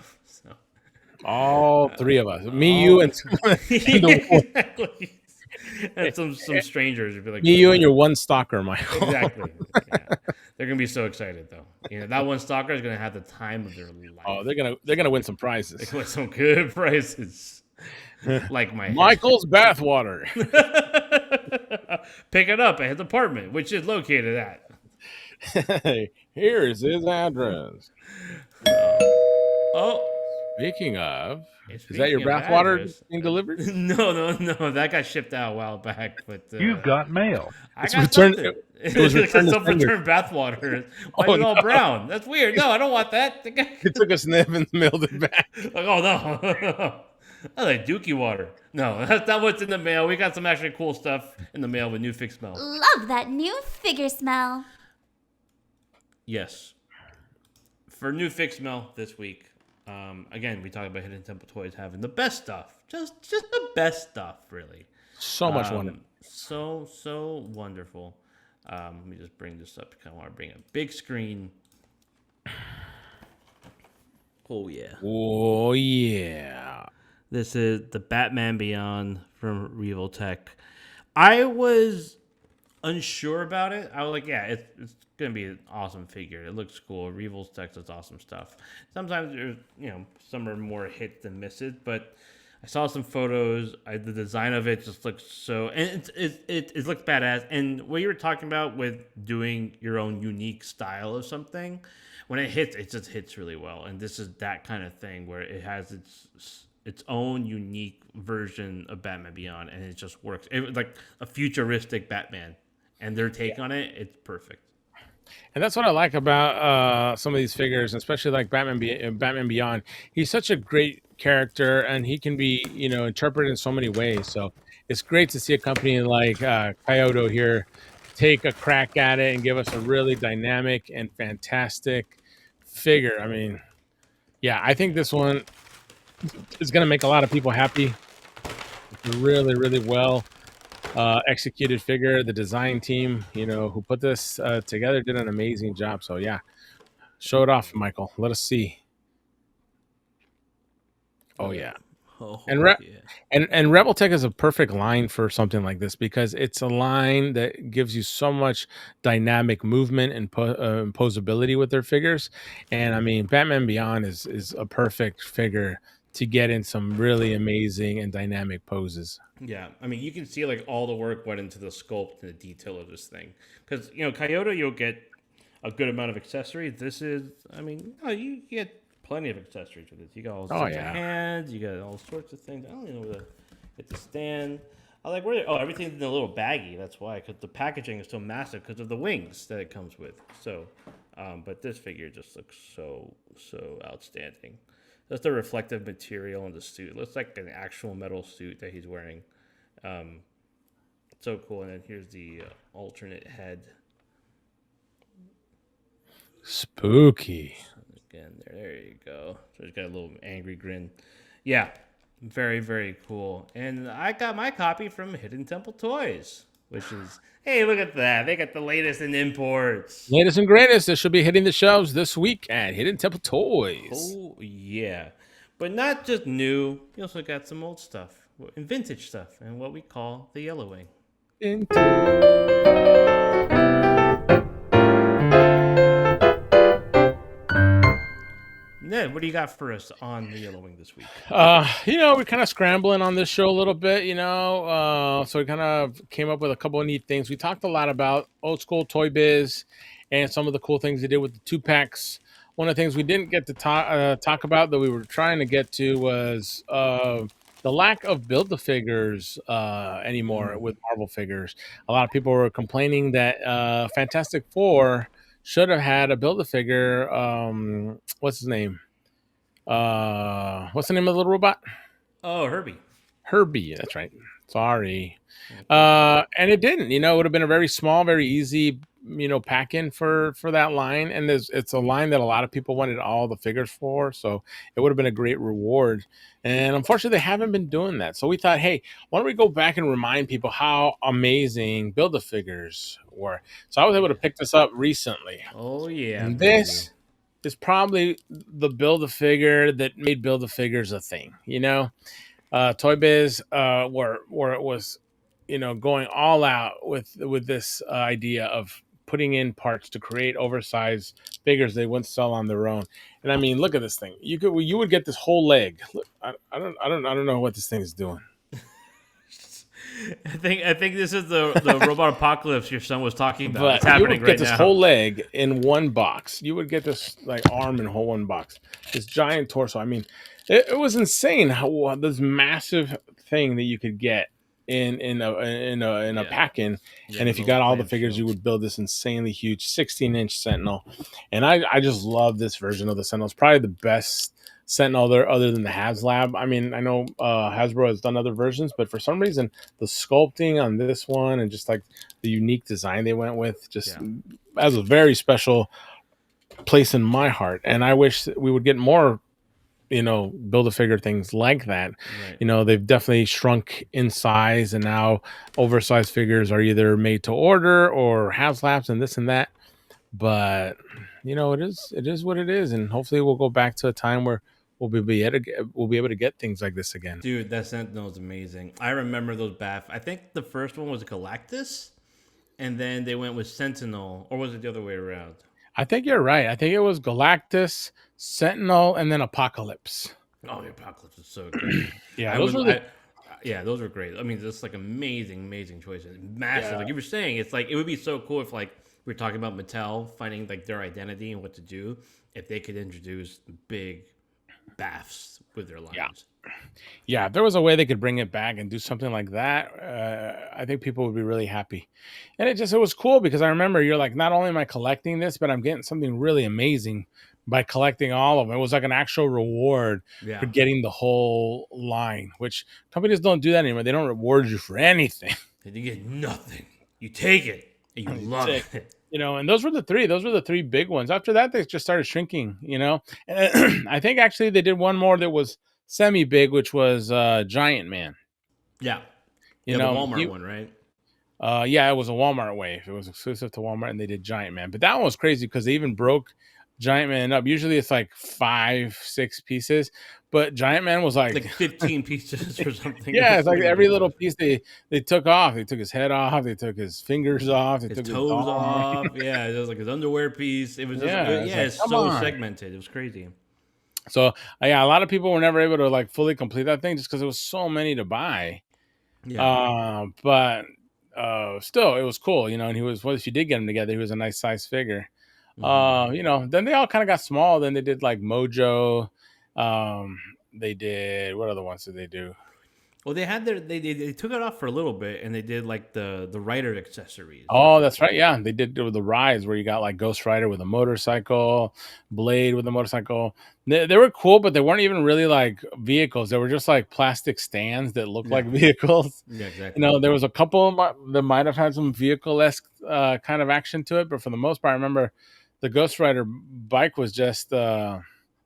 All three of us, me, you, and exactly. And some strangers would be like, me, you, and your one stalker, Michael. exactly. Yeah. They're gonna be so excited though. That one stalker is gonna have the time of their life. Oh, they're gonna win some prizes. They with some good prices, like my Michael's bathwater. Pick it up at his apartment, which is located at. Here's his address. Oh, Speaking of, is that speaking your of bathwater address- being delivered? No. That got shipped out a while back. But You've got mail. I It's got returned- something. it was returned to Self-returned bathwater. Why Oh, is it all no. brown? That's weird. No, I don't want that. It took a sniff and mailed it back. Like, oh no. I like Dookie water. No, that's not what's in the mail. We got some actually cool stuff in the mail with new fix smell. Love that new figure smell. Yes. For new fix smell this week. Again, we talked about Hidden Temple Toys having the best stuff. Just the best stuff, really. So much wonder. So wonderful. Let me just bring this up. I want to bring a big screen. Oh yeah. Oh yeah. This is the Batman Beyond from Revel Tech. I was unsure about it. I was like, yeah, it's gonna be an awesome figure. It looks cool. Revel's Tech does awesome stuff. Sometimes there's some are more hits than misses, but I saw some photos. The design of it just looks so, and it looks badass. And what you were talking about with doing your own unique style of something, when it hits, it just hits really well. And this is that kind of thing where it has its own unique version of Batman Beyond, and it just works. It was like a futuristic Batman, and their take on it, it's perfect. And that's what I like about some of these figures, especially like Batman Beyond. He's such a great character, and he can be, interpreted in so many ways. So it's great to see a company like Kyoto here take a crack at it and give us a really dynamic and fantastic figure. I mean, yeah, I think this one is going to make a lot of people happy. It's really, really well executed figure. The design team, who put this together did an amazing job. So yeah, show it off, Michael. Let us see. Oh yeah. And Rebel Tech is a perfect line for something like this because it's a line that gives you so much dynamic movement and posability with their figures. And I mean, Batman Beyond is a perfect figure to get in some really amazing and dynamic poses. Yeah, I mean, you can see like all the work went into the sculpt and the detail of this thing. Because Kyoto, you'll get a good amount of accessories. This is, I mean, you get plenty of accessories with this. You got all sorts of hands. You got all sorts of things. I don't even know where to get the stand. I like where. Oh, everything's in a little baggie. That's why, because the packaging is so massive because of the wings that it comes with. So, but this figure just looks so outstanding. That's the reflective material in the suit. It looks like an actual metal suit that he's wearing. So cool. And then here's the alternate head. Spooky. Again, there you go. So he's got a little angry grin. Yeah, very, very cool. And I got my copy from Hidden Temple Toys, which is, hey, look at that. They got the latest in imports. Latest and greatest. This should be hitting the shelves this week at Hidden Temple Toys. Oh, yeah. But not just new. You also got some old stuff and vintage stuff and what we call the Yellow Wing. what do you got for us on the Yellow Wing this week? We're kind of scrambling on this show a little bit, so we kind of came up with a couple of neat things. We talked a lot about old school Toy Biz and some of the cool things they did with the two packs. One of the things we didn't get to talk about that we were trying to get to was the lack of build-a-figures anymore with Marvel figures. A lot of people were complaining that Fantastic Four should have had a build-a-figure. What's his name? What's the name of the little robot? Oh, Herbie. Herbie. That's right. Sorry. Okay. And it didn't. It would have been a very small, very easy, pack in for that line. And it's a line that a lot of people wanted all the figures for, so it would have been a great reward. And unfortunately, they haven't been doing that. So we thought, hey, why don't we go back and remind people how amazing Build-A-Figures were? So I was able to pick this up recently. Oh yeah, And baby. this is probably the Build-A-Figure that made Build-A-Figures a thing. Toy Biz, where it was, going all out with this idea of putting in parts to create oversized figures they wouldn't sell on their own. And I mean, look at this thing. You would get this whole leg. Look, I don't know what this thing is doing. I think this is the robot apocalypse your son was talking about. But It's you happening would get right this now. whole leg in one box. You would get this like arm in whole one box. This giant torso. I mean, it was insane how this massive thing that you could get in a pack-in. Yeah, And if you got all the figures, you would build this insanely huge 16-inch Sentinel. And I just love this version of the Sentinel. It's probably the best Sentinel there other than the HasLab. I mean, I know Hasbro has done other versions, but for some reason the sculpting on this one and just like the unique design they went with just has a very special place in my heart. And I wish that we would get more Build-A-Figure things like that. Right. They've definitely shrunk in size, and now oversized figures are either made to order or HasLabs and this and that. But it is what it is, and hopefully we'll go back to a time where we'll be able to get things like this again. Dude, that Sentinel is amazing. I remember those BAF. I think the first one was Galactus, and then they went with Sentinel, or was it the other way around? I think you're right. I think it was Galactus, Sentinel, and then Apocalypse. Oh, the Apocalypse is so good. Yeah, those were great. I mean, just like amazing choices, massive. Yeah. Like you were saying, it's like it would be so cool if like we were talking about Mattel finding like their identity and what to do if they could introduce big BAFs with their lines. Yeah, if there was a way they could bring it back and do something like that, I think people would be really happy. And it was cool because I remember you're like, not only am I collecting this, but I'm getting something really amazing by collecting all of them. It was like an actual reward for getting the whole line, which companies don't do that anymore. They don't reward you for anything. And you get nothing. You take it and you love it. And those were the three big ones. After that, they just started shrinking, And I think actually they did one more that was semi big, which was Giant Man. Yeah. The Walmart one, right? Yeah, it was a Walmart wave. It was exclusive to Walmart, and they did Giant Man. But that one was crazy because they even broke Giant Man up. Usually it's like 5-6 pieces, but Giant Man was like 15 pieces or something. Yeah, it's like every little piece they took off. They took his head off. They took his fingers off. They his took toes his off. Yeah, it was like his underwear piece. It was just it's so segmented. It was crazy. So a lot of people were never able to like fully complete that thing just because it was so many to buy. Yeah. But still, it was cool, And he was if you did get them together, he was a nice size figure. Then they all kind of got small. Then they did like Mojo. They did what other ones did they do? Well, they had they took it off for a little bit, and they did like the Rider accessories. Oh, that's right. Yeah, they did the rides where you got like Ghost Rider with a motorcycle, Blade with a motorcycle. They were cool, but they weren't even really like vehicles. They were just like plastic stands that looked like vehicles. Yeah, exactly. There was a couple that might have had some vehicle-esque kind of action to it, but for the most part, I remember the Ghost Rider bike was just like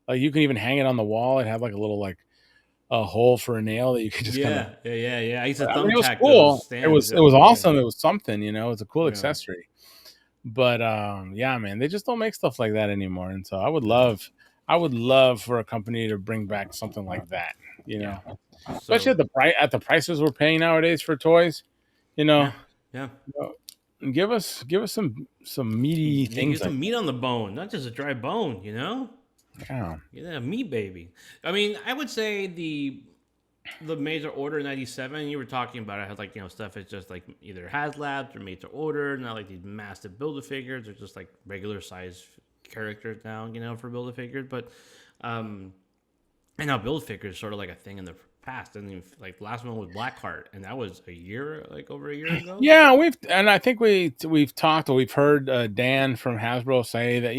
you can even hang it on the wall. It had like a little like a hole for a nail that you could just yeah. I used to thumbtack it was cool. those stands. It was awesome. It was something, it was a cool accessory. But man, they just don't make stuff like that anymore. And so I would love for a company to bring back something like that, especially at the prices we're paying nowadays for toys, Yeah. Give us some meaty things. Get some meat on the bone, not just a dry bone, Yeah. Yeah, me baby. I mean, I would say the made to order 97 you were talking about, it had like, stuff it's just like either HasLabs or made to order, not like these massive Build-A-Figures. They're just like regular size characters now, for Build-A-Figures. But and now Build-A-Figures sort of like a thing in the past. And like the last one was Blackheart, and that was over a year ago. Yeah, I think we've talked, or we've heard Dan from Hasbro say that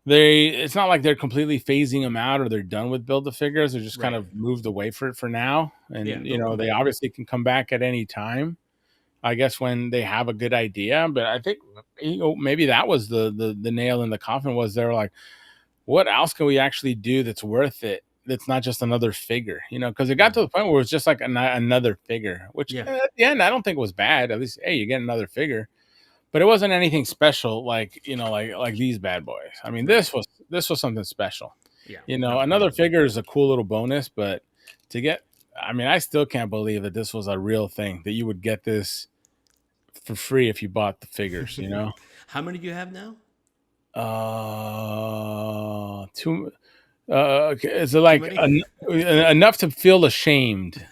it's not like they're completely phasing them out or they're done with Build-A-Figures. They're just kind Right. of moved away for it for now, Yeah, and they'll come they back. obviously can come back at any time. I guess when they have a good idea, but I think maybe that was the nail in the coffin. Was they're like, what else can we actually do that's worth it? That's not just another figure, because it got to the point where it was just like another figure, which Yeah. at the end I don't think was bad. At least, hey, you get another figure, but it wasn't anything special like like these bad boys. I mean, Right. this was something special. Yeah. Another figure is a cool little bonus, but to get, I mean, I still can't believe that this was a real thing, that you would get this for free if you bought the figures. How many do you have now? Two. Is it Too like many? enough to feel ashamed?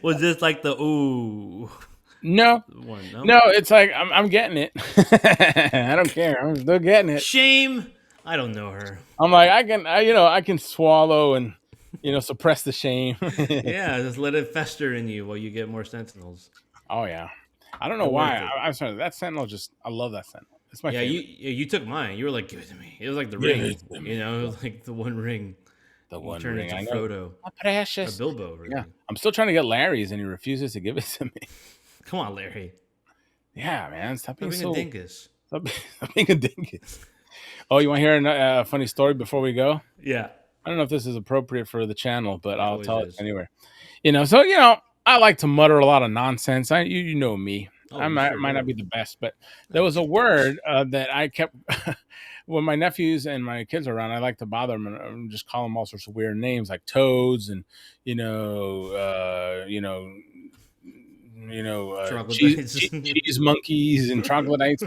Was this like the ooh No, one? No. no. It's like I'm getting it. I don't care. I'm still getting it. Shame. I don't know her. I'm like I can swallow and suppress the shame. Yeah, just let it fester in you while you get more Sentinels. Oh yeah. I don't know They're why. worth it. I'm sorry. That Sentinel I love that Sentinel. It's my Yeah, favorite. you took mine. You were like, give it to me. It was like the Give ring. it to me. It was like the one ring. The You one turned ring. into I know. Frodo My or precious. Bilbo. Really. Yeah. I'm still trying to get Larry's, and he refuses to give it to me. Come on, Larry. Yeah, man. Stop being Stop being a dingus. Stop being a dingus. Oh, you want to hear a funny story before we go? Yeah. I don't know if this is appropriate for the channel, but It I'll always tell it is. anyway. I like to mutter a lot of nonsense. You know me. Oh, I you might, sure might not do. be the best, but there was a word that I kept when my nephews and my kids are around. I like to bother them and just call them all sorts of weird names like toads and Troglodytes. cheese monkeys and troglodytes,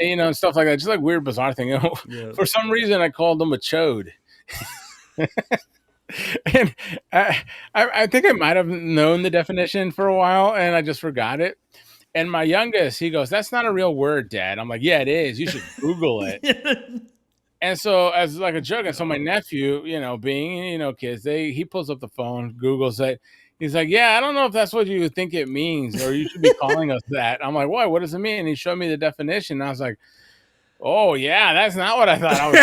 and stuff like that. Just like weird, bizarre thing. Yeah. For some reason, I called them a chode. And I think I might have known the definition for a while, and I just forgot it. And my youngest, he goes, "That's not a real word, Dad." I'm like, "Yeah, it is. You should Google it." And so, as like a joke, and so my nephew, being kids, he pulls up the phone, Googles it. He's like, "Yeah, I don't know if that's what you think it means, or you should be calling us that." I'm like, "Why? What does it mean?" And he showed me the definition. And I was like, "Oh yeah, that's not what I thought I was."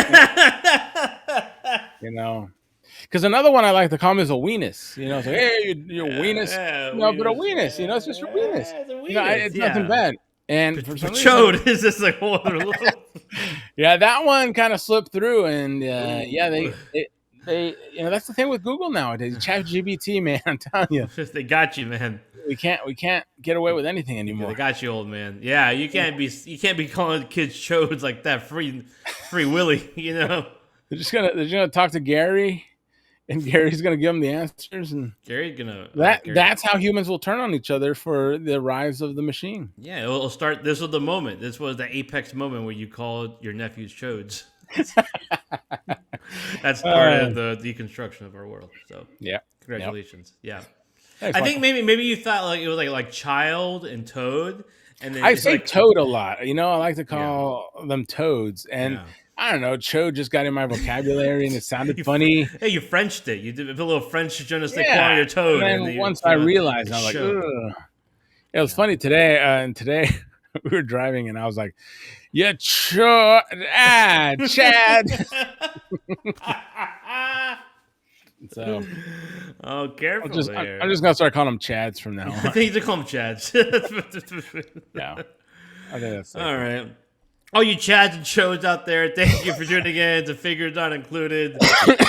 Because another one I like to call him is a weenus. It's like, hey, you're weenus. Yeah, But a weenus, it's just your weenus. It's a weenus, It's nothing bad. And But for some reason, chode is just like whole other level. yeah, that one kind of slipped through. And yeah, Ooh. they that's the thing with Google nowadays. ChatGPT, man, I'm telling you, They got you, man. we can't get away with anything They anymore. got you, old man. Yeah, you can't be calling kids chodes like that, free willy. They're gonna talk to Gary, and Gary's gonna give them the answers, and Gary's gonna that's how humans will turn on each other for the rise of the machine. Yeah, it'll start. This was the moment. This was the apex moment where you called your nephews chodes. That's part of the deconstruction of our world. So Yeah. congratulations. Yeah, Thanks, I think Michael. maybe you thought like it was like child and toad, and then I it's say like toad a lot. I like to call them toads, and Yeah. I don't know. Chode just got in my vocabulary, and it sounded You funny. Hey, you Frenched it. You did a little French je ne sais quoi Yeah. on your toad. And then you once came I out realized, with I was like, chode. ugh. It was funny today. And today we were driving, and I was like, "Yeah, Chad." So Oh, careful there. I'm just gonna start calling them Chads from now I on. think you call them Chads. Yeah, I think that's safe. All right. All you Chads and Chodes out there, thank you for tuning in to Figures Not Included.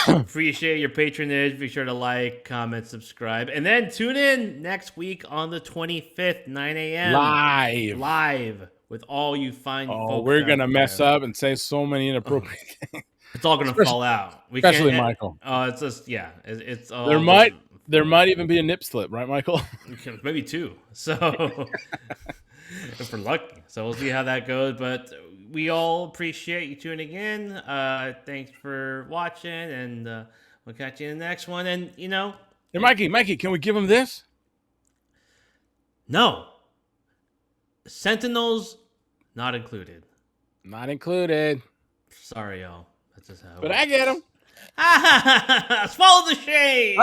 Appreciate your patronage. Be sure to like, comment, subscribe. And then tune in next week on the 25th, 9 a.m. Live with all you fine folks. Oh, we're gonna out mess there. up and say so many inappropriate things. It's all gonna fall out. We Especially can't, Michael. It's just It's all There might even be a nip slip, right, Michael? maybe two. So if we're lucky, so we'll see how that goes. But we all appreciate you tuning in. Thanks for watching, and we'll catch you in the next one. And Hey, Mikey, can we give him this? no, Sentinels not included. Not included. Sorry, y'all. That's just how. But I get him. Swallow the shade.